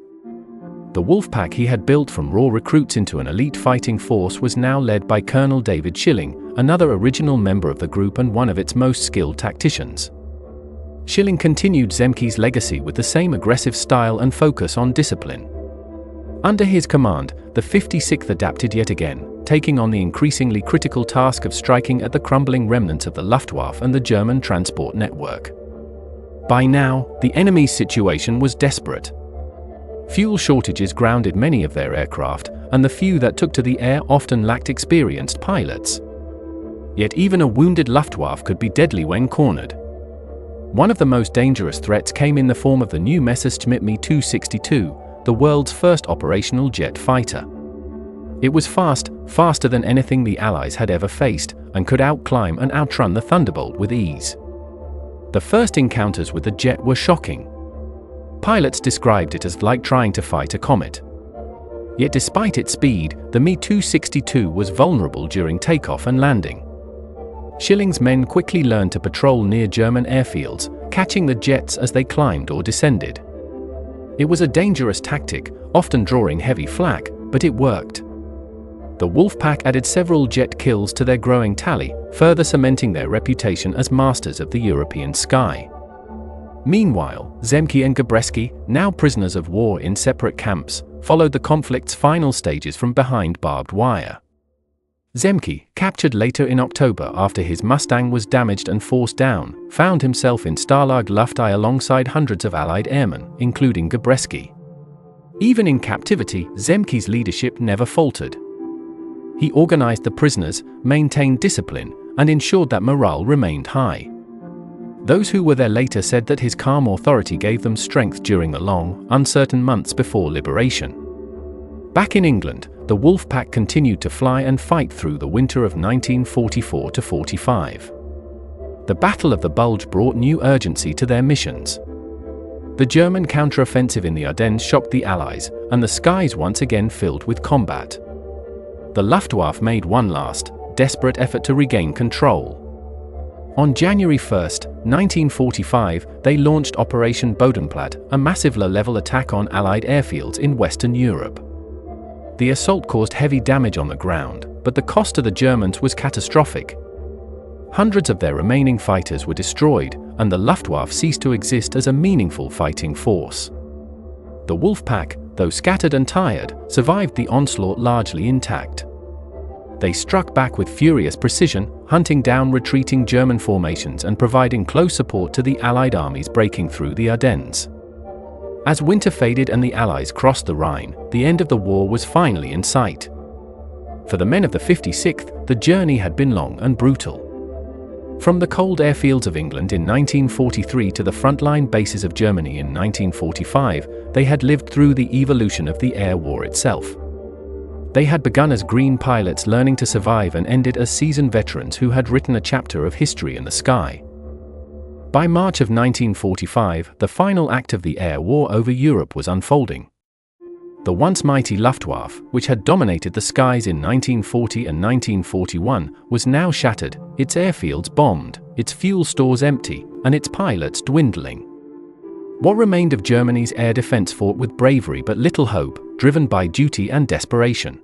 The Wolfpack he had built from raw recruits into an elite fighting force was now led by Colonel David Schilling, another original member of the group and one of its most skilled tacticians. Schilling continued Zemke's legacy with the same aggressive style and focus on discipline. Under his command, the 56th adapted yet again, taking on the increasingly critical task of striking at the crumbling remnants of the Luftwaffe and the German transport network. By now, the enemy's situation was desperate. Fuel shortages grounded many of their aircraft, and the few that took to the air often lacked experienced pilots. Yet even a wounded Luftwaffe could be deadly when cornered. One of the most dangerous threats came in the form of the new Messerschmitt Me-262, the world's first operational jet fighter. It was faster than anything the Allies had ever faced, and could outclimb and outrun the Thunderbolt with ease. The first encounters with the jet were shocking. Pilots described it as like trying to fight a comet. Yet despite its speed, the Me-262 was vulnerable during takeoff and landing. Schilling's men quickly learned to patrol near German airfields, catching the jets as they climbed or descended. It was a dangerous tactic, often drawing heavy flak, but it worked. The Wolfpack added several jet kills to their growing tally, further cementing their reputation as masters of the European sky. Meanwhile, Zemke and Gabreski, now prisoners of war in separate camps, followed the conflict's final stages from behind barbed wire. Zemke, captured later in October after his Mustang was damaged and forced down, found himself in Stalag Luft alongside hundreds of Allied airmen, including Gabreski. Even in captivity, Zemke's leadership never faltered. He organized the prisoners, maintained discipline, and ensured that morale remained high. Those who were there later said that his calm authority gave them strength during the long, uncertain months before liberation. Back in England, the Wolfpack continued to fly and fight through the winter of 1944–45. The Battle of the Bulge brought new urgency to their missions. The German counteroffensive in the Ardennes shocked the Allies, and the skies once again filled with combat. The Luftwaffe made one last, desperate effort to regain control. On January 1, 1945, they launched Operation Bodenplatte, a massive low-level attack on Allied airfields in Western Europe. The assault caused heavy damage on the ground, but the cost to the Germans was catastrophic. Hundreds of their remaining fighters were destroyed, and the Luftwaffe ceased to exist as a meaningful fighting force. The Wolfpack, though scattered and tired, survived the onslaught largely intact. They struck back with furious precision, hunting down retreating German formations and providing close support to the Allied armies breaking through the Ardennes. As winter faded and the Allies crossed the Rhine, the end of the war was finally in sight. For the men of the 56th, the journey had been long and brutal. From the cold airfields of England in 1943 to the frontline bases of Germany in 1945, they had lived through the evolution of the air war itself. They had begun as green pilots learning to survive and ended as seasoned veterans who had written a chapter of history in the sky. By March of 1945, the final act of the air war over Europe was unfolding. The once mighty Luftwaffe, which had dominated the skies in 1940 and 1941, was now shattered, its airfields bombed, its fuel stores empty, and its pilots dwindling. What remained of Germany's air defense fought with bravery but little hope, driven by duty and desperation.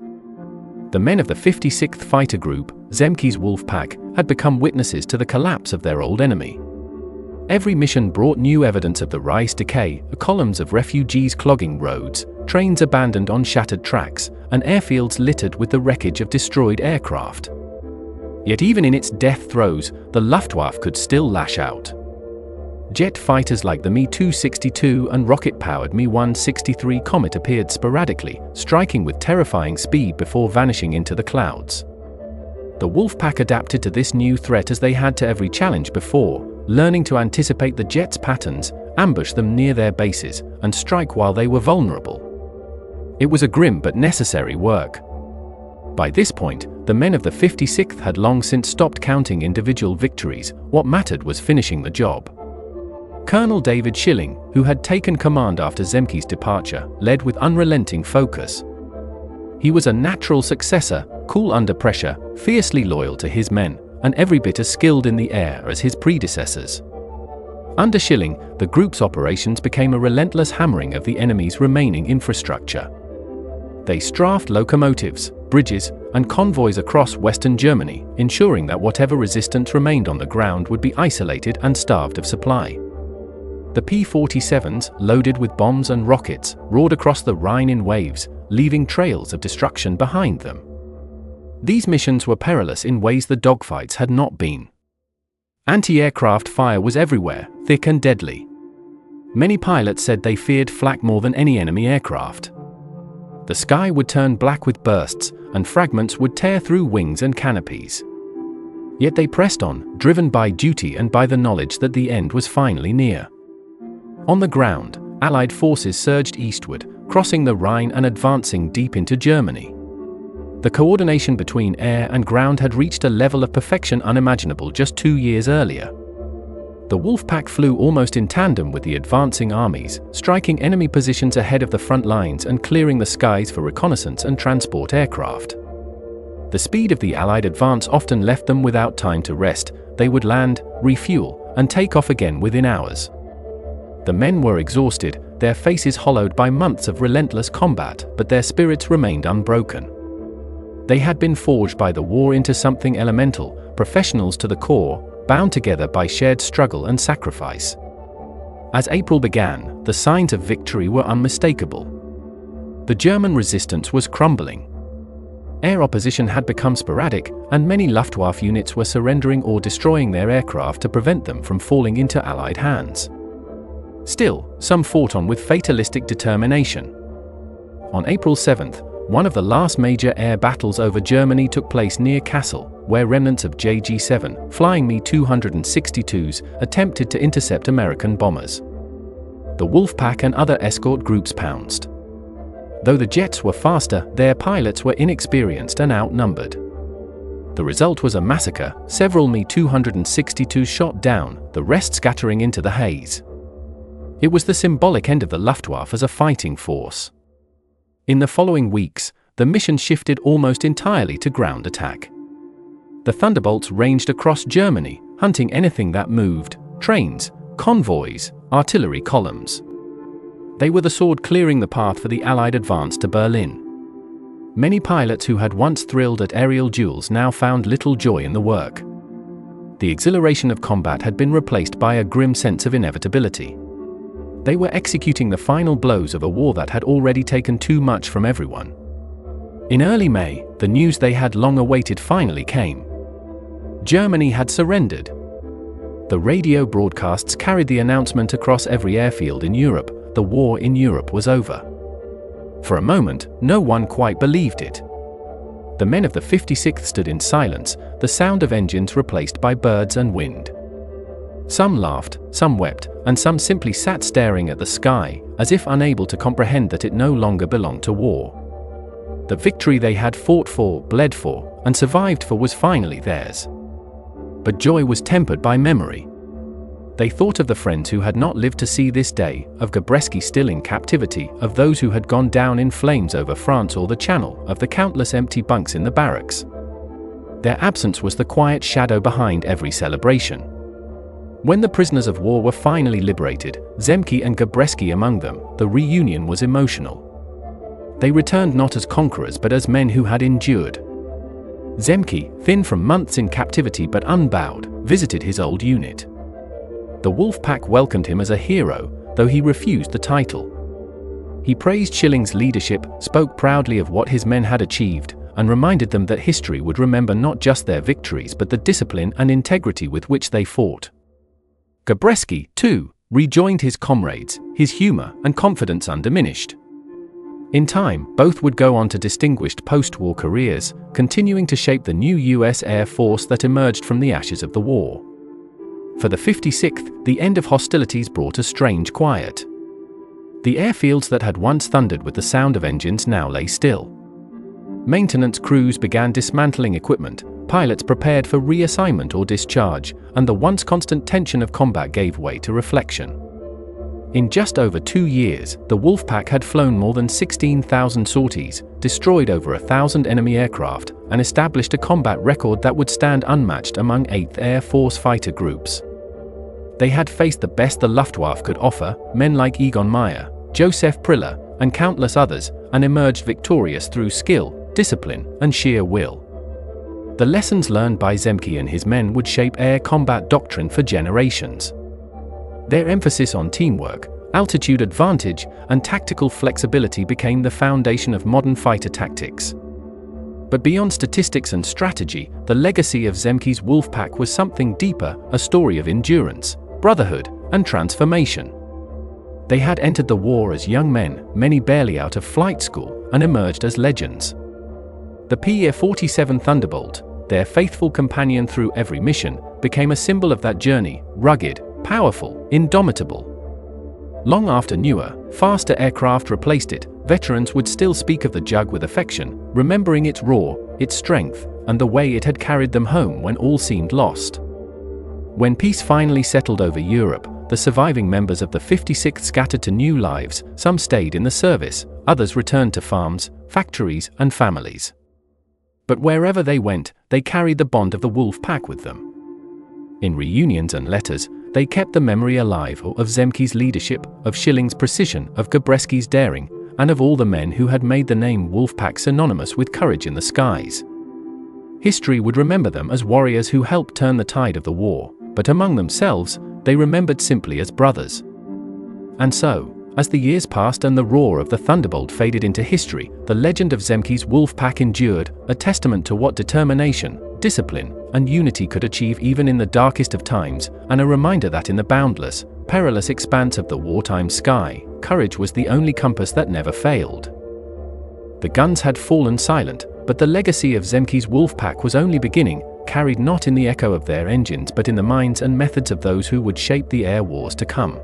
The men of the 56th Fighter Group, Zemke's Wolfpack, had become witnesses to the collapse of their old enemy. Every mission brought new evidence of the Reich's decay, columns of refugees clogging roads, trains abandoned on shattered tracks, and airfields littered with the wreckage of destroyed aircraft. Yet even in its death throes, the Luftwaffe could still lash out. Jet fighters like the Me-262 and rocket-powered Me-163 Comet appeared sporadically, striking with terrifying speed before vanishing into the clouds. The Wolfpack adapted to this new threat as they had to every challenge before, learning to anticipate the jets' patterns, ambush them near their bases, and strike while they were vulnerable. It was a grim but necessary work. By this point, the men of the 56th had long since stopped counting individual victories. What mattered was finishing the job. Colonel David Schilling, who had taken command after Zemke's departure, led with unrelenting focus. He was a natural successor, cool under pressure, fiercely loyal to his men, and every bit as skilled in the air as his predecessors. Under Schilling, the group's operations became a relentless hammering of the enemy's remaining infrastructure. They strafed locomotives, bridges, and convoys across Western Germany, ensuring that whatever resistance remained on the ground would be isolated and starved of supply. The P-47s, loaded with bombs and rockets, roared across the Rhine in waves, leaving trails of destruction behind them. These missions were perilous in ways the dogfights had not been. Anti-aircraft fire was everywhere, thick and deadly. Many pilots said they feared flak more than any enemy aircraft. The sky would turn black with bursts, and fragments would tear through wings and canopies. Yet they pressed on, driven by duty and by the knowledge that the end was finally near. On the ground, Allied forces surged eastward, crossing the Rhine and advancing deep into Germany. The coordination between air and ground had reached a level of perfection unimaginable just 2 years earlier. The Wolfpack flew almost in tandem with the advancing armies, striking enemy positions ahead of the front lines and clearing the skies for reconnaissance and transport aircraft. The speed of the Allied advance often left them without time to rest. They would land, refuel, and take off again within hours. The men were exhausted, their faces hollowed by months of relentless combat, but their spirits remained unbroken. They had been forged by the war into something elemental, professionals to the core, bound together by shared struggle and sacrifice. As April began, the signs of victory were unmistakable. The German resistance was crumbling. Air opposition had become sporadic, and many Luftwaffe units were surrendering or destroying their aircraft to prevent them from falling into Allied hands. Still, some fought on with fatalistic determination. On April 7th, one of the last major air battles over Germany took place near Kassel, where remnants of JG-7 flying Me-262s attempted to intercept American bombers. The Wolfpack and other escort groups pounced. Though the jets were faster, their pilots were inexperienced and outnumbered. The result was a massacre, several Me-262s shot down, the rest scattering into the haze. It was the symbolic end of the Luftwaffe as a fighting force. In the following weeks, the mission shifted almost entirely to ground attack. The Thunderbolts ranged across Germany, hunting anything that moved: trains, convoys, artillery columns. They were the sword clearing the path for the Allied advance to Berlin. Many pilots who had once thrilled at aerial duels now found little joy in the work. The exhilaration of combat had been replaced by a grim sense of inevitability. They were executing the final blows of a war that had already taken too much from everyone. In early May, the news they had long awaited finally came. Germany had surrendered. The radio broadcasts carried the announcement across every airfield in Europe: the war in Europe was over. For a moment, no one quite believed it. The men of the 56th stood in silence, the sound of engines replaced by birds and wind. Some laughed, some wept, and some simply sat staring at the sky, as if unable to comprehend that it no longer belonged to war. The victory they had fought for, bled for, and survived for was finally theirs. But joy was tempered by memory. They thought of the friends who had not lived to see this day, of Gabreski still in captivity, of those who had gone down in flames over France or the Channel, of the countless empty bunks in the barracks. Their absence was the quiet shadow behind every celebration. When the prisoners of war were finally liberated, Zemke and Gabreski among them, the reunion was emotional. They returned not as conquerors but as men who had endured. Zemke, thin from months in captivity but unbowed, visited his old unit. The Wolfpack welcomed him as a hero, though he refused the title. He praised Schilling's leadership, spoke proudly of what his men had achieved, and reminded them that history would remember not just their victories but the discipline and integrity with which they fought. Gabreski, too, rejoined his comrades, his humor and confidence undiminished. In time, both would go on to distinguished post-war careers, continuing to shape the new US Air Force that emerged from the ashes of the war. For the 56th, the end of hostilities brought a strange quiet. The airfields that had once thundered with the sound of engines now lay still. Maintenance crews began dismantling equipment, pilots prepared for reassignment or discharge, and the once constant tension of combat gave way to reflection. In just over 2 years, the Wolfpack had flown more than 16,000 sorties, destroyed over 1,000 enemy aircraft, and established a combat record that would stand unmatched among 8th Air Force fighter groups. They had faced the best the Luftwaffe could offer, men like Egon Meyer, Joseph Priller, and countless others, and emerged victorious through skill, discipline, and sheer will. The lessons learned by Zemke and his men would shape air combat doctrine for generations. Their emphasis on teamwork, altitude advantage, and tactical flexibility became the foundation of modern fighter tactics. But beyond statistics and strategy, the legacy of Zemke's Wolfpack was something deeper, a story of endurance, brotherhood, and transformation. They had entered the war as young men, many barely out of flight school, and emerged as legends. The P-47 Thunderbolt, their faithful companion through every mission, became a symbol of that journey, rugged, powerful, indomitable. Long after newer, faster aircraft replaced it, veterans would still speak of the Jug with affection, remembering its roar, its strength, and the way it had carried them home when all seemed lost. When peace finally settled over Europe, the surviving members of the 56th scattered to new lives, some stayed in the service, others returned to farms, factories, and families. But wherever they went, they carried the bond of the Wolfpack with them. In reunions and letters, they kept the memory alive of Zemke's leadership, of Schilling's precision, of Gabreski's daring, and of all the men who had made the name Wolfpack synonymous with courage in the skies. History would remember them as warriors who helped turn the tide of the war, but among themselves, they remembered simply as brothers. And so, as the years passed and the roar of the Thunderbolt faded into history, the legend of Zemke's Wolfpack endured, a testament to what determination, discipline, and unity could achieve even in the darkest of times, and a reminder that in the boundless, perilous expanse of the wartime sky, courage was the only compass that never failed. The guns had fallen silent, but the legacy of Zemke's Wolfpack was only beginning, carried not in the echo of their engines but in the minds and methods of those who would shape the air wars to come.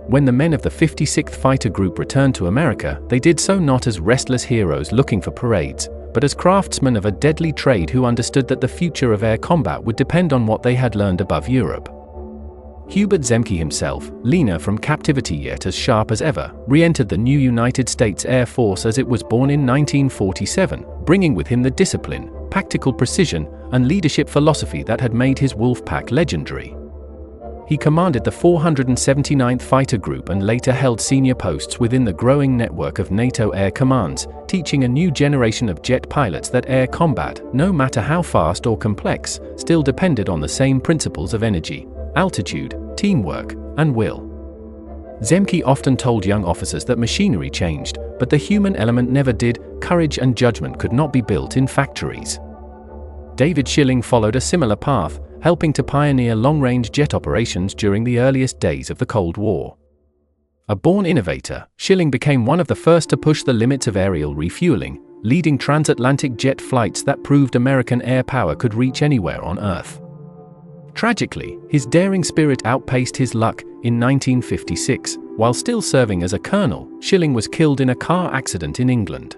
When the men of the 56th Fighter Group returned to America, they did so not as restless heroes looking for parades, but as craftsmen of a deadly trade who understood that the future of air combat would depend on what they had learned above Europe. Hubert Zemke himself, leaner from captivity yet as sharp as ever, re-entered the new United States Air Force as it was born in 1947, bringing with him the discipline, tactical precision, and leadership philosophy that had made his Wolfpack legendary. He commanded the 479th Fighter Group and later held senior posts within the growing network of NATO air commands, teaching a new generation of jet pilots that air combat, no matter how fast or complex, still depended on the same principles of energy, altitude, teamwork, and will. Zemke often told young officers that machinery changed, but the human element never did. Courage and judgment could not be built in factories. David Schilling followed a similar path, helping to pioneer long-range jet operations during the earliest days of the Cold War. A born innovator, Schilling became one of the first to push the limits of aerial refueling, leading transatlantic jet flights that proved American air power could reach anywhere on Earth. Tragically, his daring spirit outpaced his luck. In 1956, while still serving as a colonel, Schilling was killed in a car accident in England.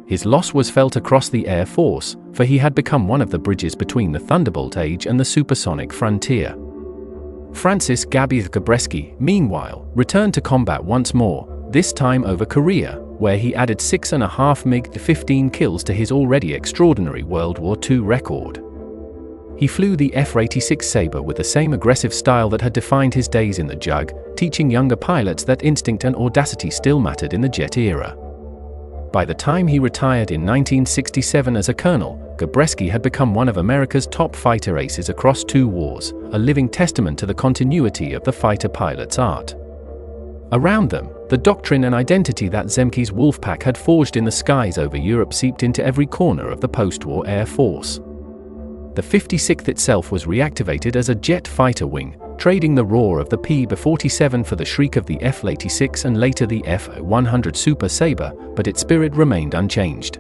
His loss was felt across the Air Force, for he had become one of the bridges between the Thunderbolt age and the supersonic frontier. Francis Gabriel Gabreski, meanwhile, returned to combat once more, this time over Korea, where he added 6.5 MiG-15 kills to his already extraordinary World War II record. He flew the F-86 Sabre with the same aggressive style that had defined his days in the JUG, teaching younger pilots that instinct and audacity still mattered in the jet era. By the time he retired in 1967 as a colonel, Gabreski had become one of America's top fighter aces across 2 wars, a living testament to the continuity of the fighter pilot's art. Around them, the doctrine and identity that Zemke's Wolfpack had forged in the skies over Europe seeped into every corner of the post-war Air Force. The 56th itself was reactivated as a jet fighter wing, trading the roar of the P-47 for the shriek of the F-86 and later the F-100 Super Sabre, but its spirit remained unchanged.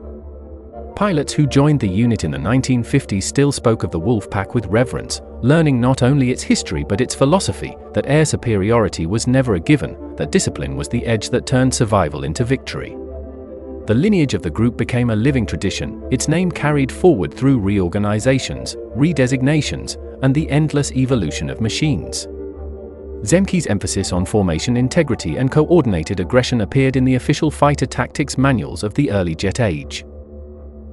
Pilots who joined the unit in the 1950s still spoke of the Wolfpack with reverence, learning not only its history but its philosophy, that air superiority was never a given, that discipline was the edge that turned survival into victory. The lineage of the group became a living tradition, its name carried forward through reorganizations, redesignations, and the endless evolution of machines. Zemke's emphasis on formation integrity and coordinated aggression appeared in the official fighter tactics manuals of the early jet age.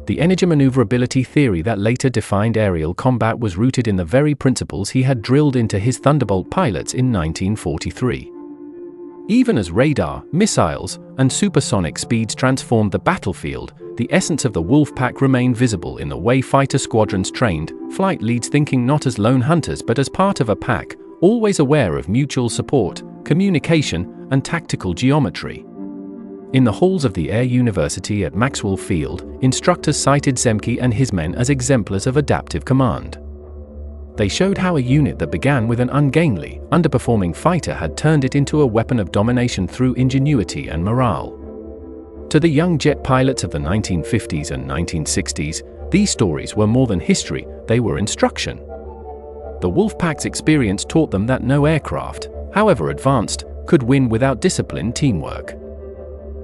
The energy maneuverability theory that later defined aerial combat was rooted in the very principles he had drilled into his Thunderbolt pilots in 1943. Even as radar, missiles, and supersonic speeds transformed the battlefield, the essence of the Wolfpack remained visible in the way fighter squadrons trained, flight leads thinking not as lone hunters but as part of a pack, always aware of mutual support, communication, and tactical geometry. In the halls of the Air University at Maxwell Field, instructors cited Zemke and his men as exemplars of adaptive command. They showed how a unit that began with an ungainly, underperforming fighter had turned it into a weapon of domination through ingenuity and morale. To the young jet pilots of the 1950s and 1960s, these stories were more than history, they were instruction. The Wolfpack's experience taught them that no aircraft, however advanced, could win without disciplined teamwork.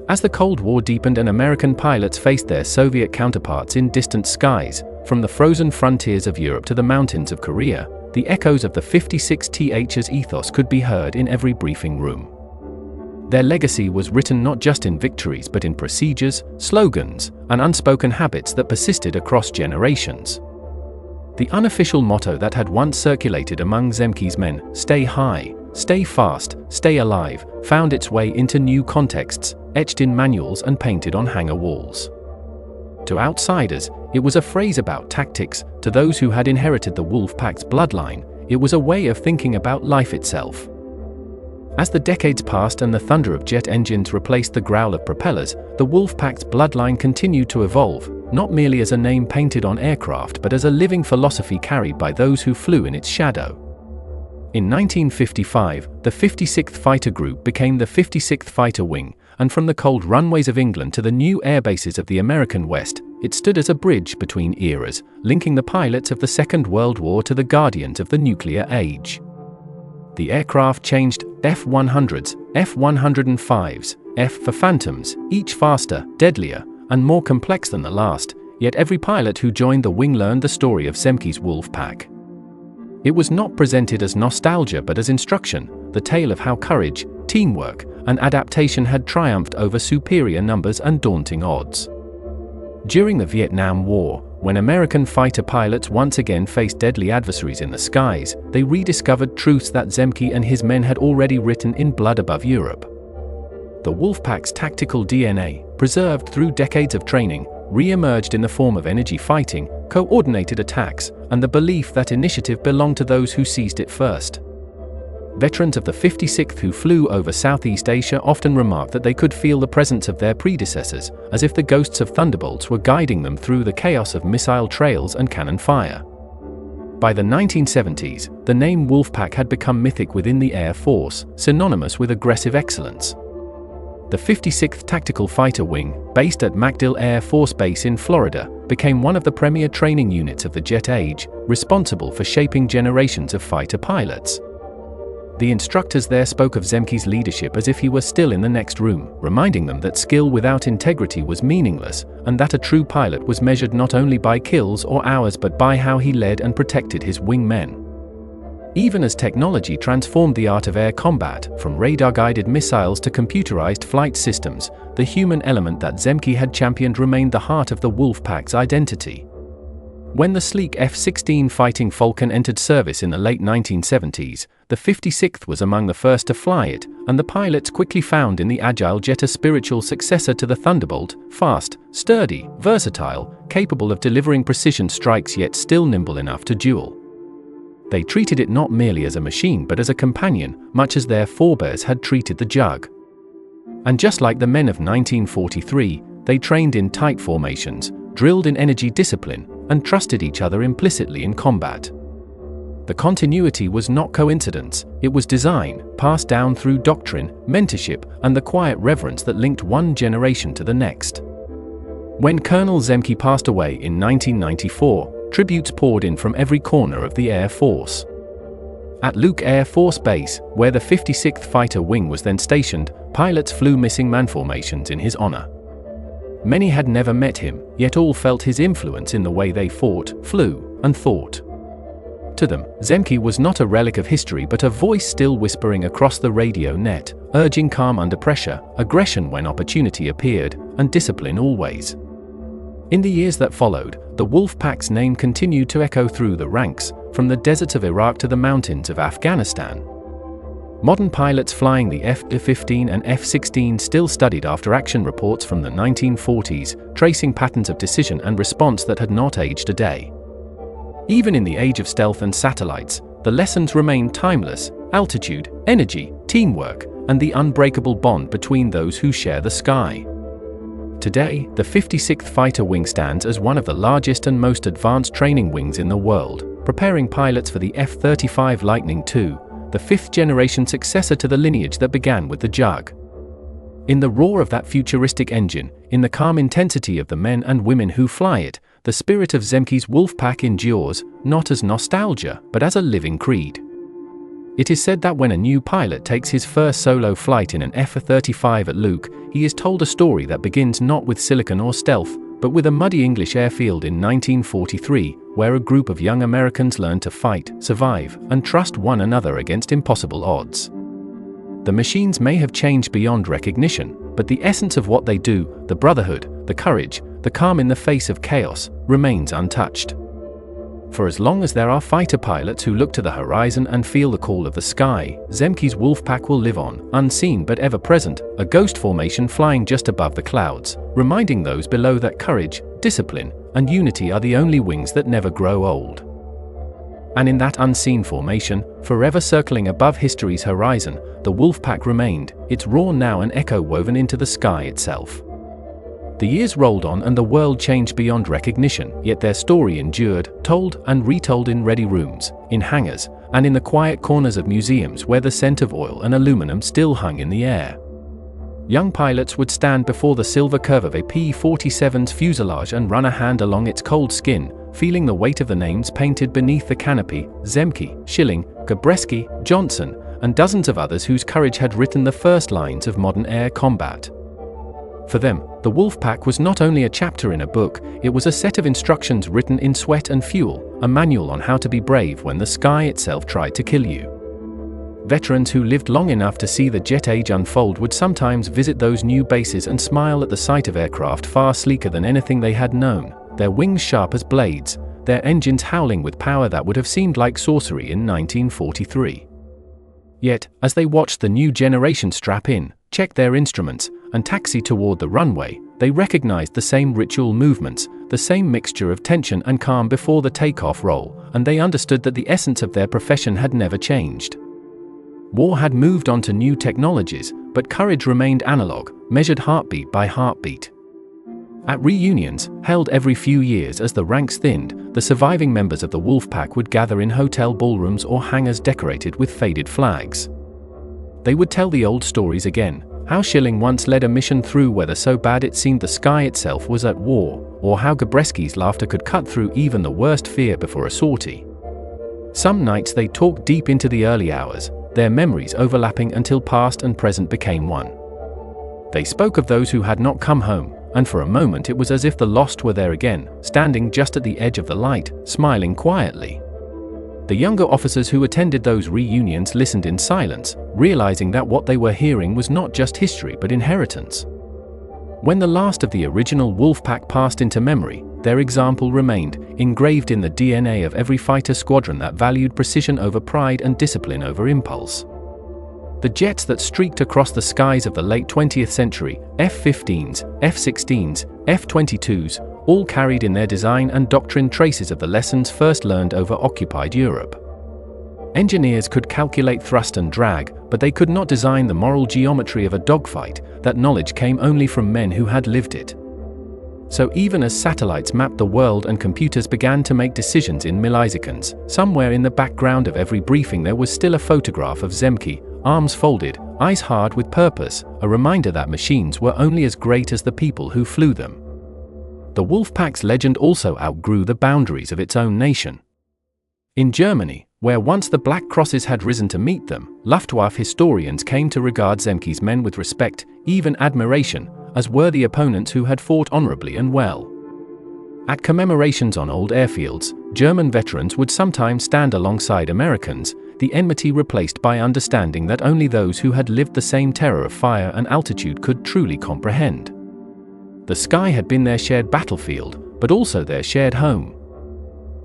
As the Cold War deepened and American pilots faced their Soviet counterparts in distant skies, from the frozen frontiers of Europe to the mountains of Korea, the echoes of the 56th's ethos could be heard in every briefing room. Their legacy was written not just in victories but in procedures, slogans, and unspoken habits that persisted across generations. The unofficial motto that had once circulated among Zemke's men, "Stay high, stay fast, stay alive," found its way into new contexts, etched in manuals and painted on hangar walls. To outsiders, it was a phrase about tactics. To those who had inherited the Wolfpack's bloodline, it was a way of thinking about life itself. As the decades passed and the thunder of jet engines replaced the growl of propellers, the Wolfpack's bloodline continued to evolve, not merely as a name painted on aircraft but as a living philosophy carried by those who flew in its shadow. In 1955, the 56th Fighter Group became the 56th Fighter Wing, and from the cold runways of England to the new airbases of the American West, it stood as a bridge between eras, linking the pilots of the Second World War to the guardians of the nuclear age. The aircraft changed: F-100s, F-105s, F for Phantoms, each faster, deadlier, and more complex than the last, yet every pilot who joined the wing learned the story of Zemke's Wolfpack. It was not presented as nostalgia but as instruction, the tale of how courage, teamwork, and adaptation had triumphed over superior numbers and daunting odds. During the Vietnam War, when American fighter pilots once again faced deadly adversaries in the skies, they rediscovered truths that Zemke and his men had already written in blood above Europe. The Wolfpack's tactical DNA, preserved through decades of training, re-emerged in the form of energy fighting, coordinated attacks, and the belief that initiative belonged to those who seized it first. Veterans of the 56th who flew over Southeast Asia often remarked that they could feel the presence of their predecessors, as if the ghosts of Thunderbolts were guiding them through the chaos of missile trails and cannon fire. By the 1970s, the name Wolfpack had become mythic within the Air Force, synonymous with aggressive excellence. The 56th Tactical Fighter Wing, based at MacDill Air Force Base in Florida, became one of the premier training units of the jet age, responsible for shaping generations of fighter pilots. The instructors there spoke of Zemke's leadership as if he were still in the next room, reminding them that skill without integrity was meaningless, and that a true pilot was measured not only by kills or hours but by how he led and protected his wingmen. Even as technology transformed the art of air combat, from radar-guided missiles to computerized flight systems, the human element that Zemke had championed remained the heart of the Wolfpack's identity. When the sleek F-16 Fighting Falcon entered service in the late 1970s, the 56th was among the first to fly it, and the pilots quickly found in the agile jet a spiritual successor to the Thunderbolt: fast, sturdy, versatile, capable of delivering precision strikes yet still nimble enough to duel. They treated it not merely as a machine but as a companion, much as their forebears had treated the Jug. And just like the men of 1943, they trained in tight formations, drilled in energy discipline, and trusted each other implicitly in combat. The continuity was not coincidence, it was design, passed down through doctrine, mentorship, and the quiet reverence that linked one generation to the next. When Colonel Zemke passed away in 1994, tributes poured in from every corner of the Air Force. At Luke Air Force Base, where the 56th Fighter Wing was then stationed, pilots flew missing man formations in his honor. Many had never met him, yet all felt his influence in the way they fought, flew, and thought. To them, Zemke was not a relic of history but a voice still whispering across the radio net, urging calm under pressure, aggression when opportunity appeared, and discipline always. In the years that followed, the Wolfpack's name continued to echo through the ranks, from the deserts of Iraq to the mountains of Afghanistan. Modern pilots flying the F-15 and F-16 still studied after-action reports from the 1940s, tracing patterns of decision and response that had not aged a day. Even in the age of stealth and satellites, the lessons remain timeless: altitude, energy, teamwork, and the unbreakable bond between those who share the sky. Today, the 56th Fighter Wing stands as one of the largest and most advanced training wings in the world, preparing pilots for the F-35 Lightning II, the fifth-generation successor to the lineage that began with the Jug. In the roar of that futuristic engine, in the calm intensity of the men and women who fly it, the spirit of Zemke's Wolfpack endures, not as nostalgia, but as a living creed. It is said that when a new pilot takes his first solo flight in an F-35 at Luke, he is told a story that begins not with silicon or stealth, but with a muddy English airfield in 1943, where a group of young Americans learned to fight, survive, and trust one another against impossible odds. The machines may have changed beyond recognition, but the essence of what they do, the brotherhood, the courage, the calm in the face of chaos, remains untouched. For as long as there are fighter pilots who look to the horizon and feel the call of the sky, Zemke's Wolfpack will live on, unseen but ever present, a ghost formation flying just above the clouds, reminding those below that courage, discipline, and unity are the only wings that never grow old. And in that unseen formation, forever circling above history's horizon, the Wolfpack remained, its roar now an echo woven into the sky itself. The years rolled on and the world changed beyond recognition, yet their story endured, told and retold in ready rooms, in hangars, and in the quiet corners of museums where the scent of oil and aluminum still hung in the air. Young pilots would stand before the silver curve of a P-47's fuselage and run a hand along its cold skin, feeling the weight of the names painted beneath the canopy: Zemke, Schilling, Gabreski, Johnson, and dozens of others whose courage had written the first lines of modern air combat. For them, the Wolfpack was not only a chapter in a book, it was a set of instructions written in sweat and fuel, a manual on how to be brave when the sky itself tried to kill you. Veterans who lived long enough to see the jet age unfold would sometimes visit those new bases and smile at the sight of aircraft far sleeker than anything they had known, their wings sharp as blades, their engines howling with power that would have seemed like sorcery in 1943. Yet, as they watched the new generation strap in, check their instruments, and taxi toward the runway, they recognized the same ritual movements, the same mixture of tension and calm before the takeoff roll, and they understood that the essence of their profession had never changed. War had moved on to new technologies, but courage remained analog, measured heartbeat by heartbeat. At reunions, held every few years as the ranks thinned, the surviving members of the Wolfpack would gather in hotel ballrooms or hangars decorated with faded flags. They would tell the old stories again, how Schilling once led a mission through weather so bad it seemed the sky itself was at war, or how Gabreski's laughter could cut through even the worst fear before a sortie. Some nights they talked deep into the early hours, their memories overlapping until past and present became one. They spoke of those who had not come home, and for a moment it was as if the lost were there again, standing just at the edge of the light, smiling quietly. The younger officers who attended those reunions listened in silence, realizing that what they were hearing was not just history but inheritance. When the last of the original Wolfpack passed into memory, their example remained, engraved in the DNA of every fighter squadron that valued precision over pride and discipline over impulse. The jets that streaked across the skies of the late 20th century, F-15s, F-16s, F-22's, all carried in their design and doctrine traces of the lessons first learned over occupied Europe. Engineers could calculate thrust and drag, but they could not design the moral geometry of a dogfight. That knowledge came only from men who had lived it. So even as satellites mapped the world and computers began to make decisions in milliseconds, somewhere in the background of every briefing there was still a photograph of Zemke, arms folded, eyes hard with purpose, a reminder that machines were only as great as the people who flew them. The Wolfpack's legend also outgrew the boundaries of its own nation. In Germany, where once the Black Crosses had risen to meet them, Luftwaffe historians came to regard Zemke's men with respect, even admiration, as worthy opponents who had fought honorably and well. At commemorations on old airfields, German veterans would sometimes stand alongside Americans, the enmity replaced by understanding that only those who had lived the same terror of fire and altitude could truly comprehend. The sky had been their shared battlefield, but also their shared home.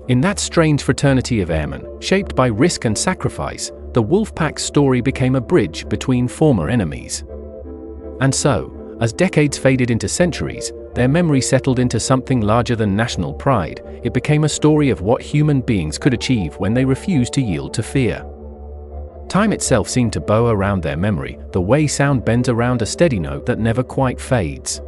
In that strange fraternity of airmen, shaped by risk and sacrifice, the Wolfpack's story became a bridge between former enemies. And so, as decades faded into centuries, their memory settled into something larger than national pride. It became a story of what human beings could achieve when they refused to yield to fear. Time itself seemed to bow around their memory, the way sound bends around a steady note that never quite fades.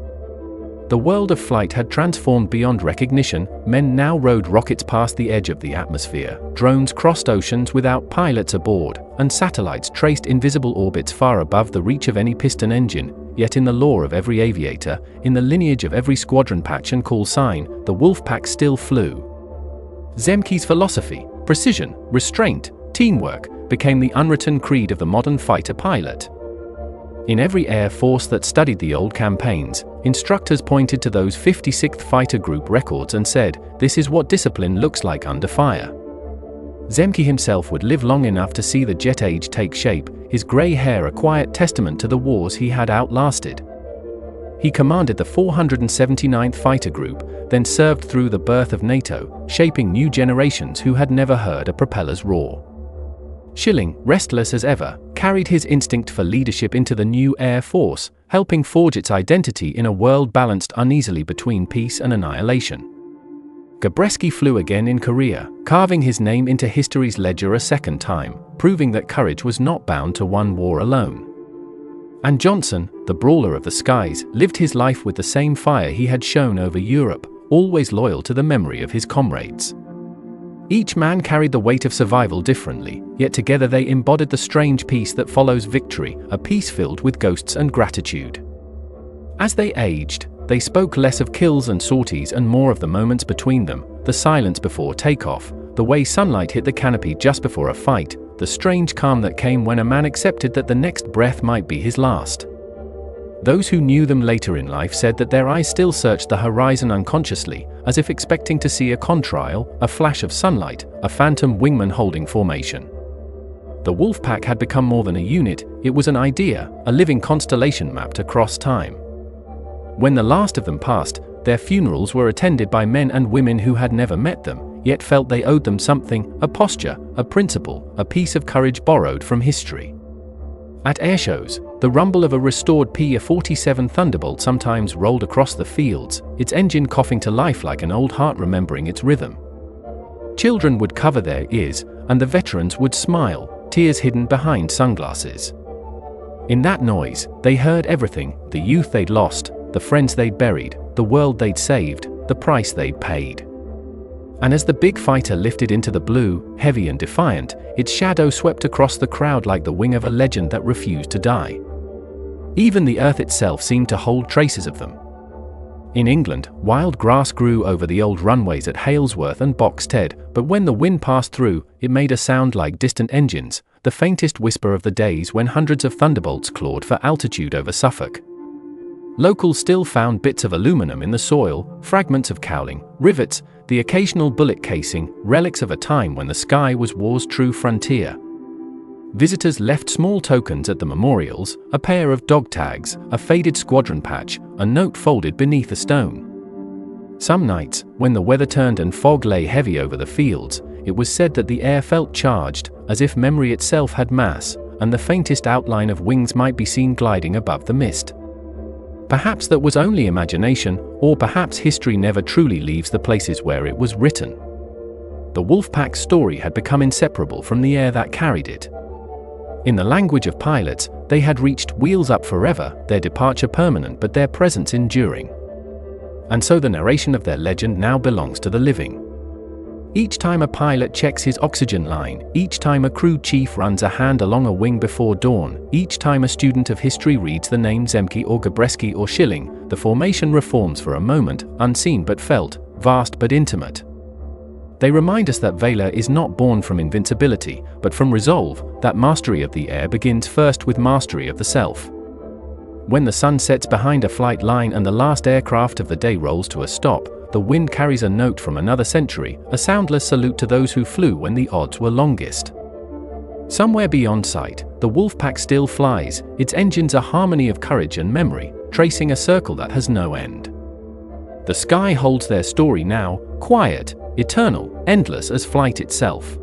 The world of flight had transformed beyond recognition. Men now rode rockets past the edge of the atmosphere, drones crossed oceans without pilots aboard, and satellites traced invisible orbits far above the reach of any piston engine. Yet in the lore of every aviator, in the lineage of every squadron patch and call sign, the Wolfpack still flew. Zemke's philosophy, precision, restraint, teamwork, became the unwritten creed of the modern fighter pilot. In every air force that studied the old campaigns, instructors pointed to those 56th Fighter Group records and said, "This is what discipline looks like under fire." Zemke himself would live long enough to see the jet age take shape, his grey hair a quiet testament to the wars he had outlasted. He commanded the 479th Fighter Group, then served through the birth of NATO, shaping new generations who had never heard a propeller's roar. Schilling, restless as ever, carried his instinct for leadership into the new Air Force, helping forge its identity in a world balanced uneasily between peace and annihilation. Gabreski flew again in Korea, carving his name into history's ledger a second time, proving that courage was not bound to one war alone. And Johnson, the brawler of the skies, lived his life with the same fire he had shown over Europe, always loyal to the memory of his comrades. Each man carried the weight of survival differently, yet together they embodied the strange peace that follows victory, a peace filled with ghosts and gratitude. As they aged, they spoke less of kills and sorties and more of the moments between them, the silence before takeoff, the way sunlight hit the canopy just before a fight, the strange calm that came when a man accepted that the next breath might be his last. Those who knew them later in life said that their eyes still searched the horizon unconsciously, as if expecting to see a contrail, a flash of sunlight, a phantom wingman holding formation. The wolf pack had become more than a unit, it was an idea, a living constellation mapped across time. When the last of them passed, their funerals were attended by men and women who had never met them, yet felt they owed them something, a posture, a principle, a piece of courage borrowed from history. At airshows, the rumble of a restored P-47 Thunderbolt sometimes rolled across the fields, its engine coughing to life like an old heart remembering its rhythm. Children would cover their ears, and the veterans would smile, tears hidden behind sunglasses. In that noise, they heard everything, the youth they'd lost, the friends they'd buried, the world they'd saved, the price they'd paid. And as the big fighter lifted into the blue, heavy and defiant, its shadow swept across the crowd like the wing of a legend that refused to die. Even the earth itself seemed to hold traces of them. In England, wild grass grew over the old runways at Halesworth and Boxted, but when the wind passed through, it made a sound like distant engines, the faintest whisper of the days when hundreds of Thunderbolts clawed for altitude over Suffolk. Locals still found bits of aluminum in the soil, fragments of cowling, rivets, the occasional bullet casing, relics of a time when the sky was war's true frontier. Visitors left small tokens at the memorials, a pair of dog tags, a faded squadron patch, a note folded beneath a stone. Some nights, when the weather turned and fog lay heavy over the fields, it was said that the air felt charged, as if memory itself had mass, and the faintest outline of wings might be seen gliding above the mist. Perhaps that was only imagination, or perhaps history never truly leaves the places where it was written. The Wolfpack's story had become inseparable from the air that carried it. In the language of pilots, they had reached wheels up forever, their departure permanent but their presence enduring. And so the narration of their legend now belongs to the living. Each time a pilot checks his oxygen line, each time a crew chief runs a hand along a wing before dawn, each time a student of history reads the name Zemke or Gabreski or Schilling, the formation reforms for a moment, unseen but felt, vast but intimate. They remind us that valor is not born from invincibility, but from resolve, that mastery of the air begins first with mastery of the self. When the sun sets behind a flight line and the last aircraft of the day rolls to a stop, the wind carries a note from another century, a soundless salute to those who flew when the odds were longest. Somewhere beyond sight, the Wolfpack still flies, its engines a harmony of courage and memory, tracing a circle that has no end. The sky holds their story now, quiet, eternal, endless as flight itself.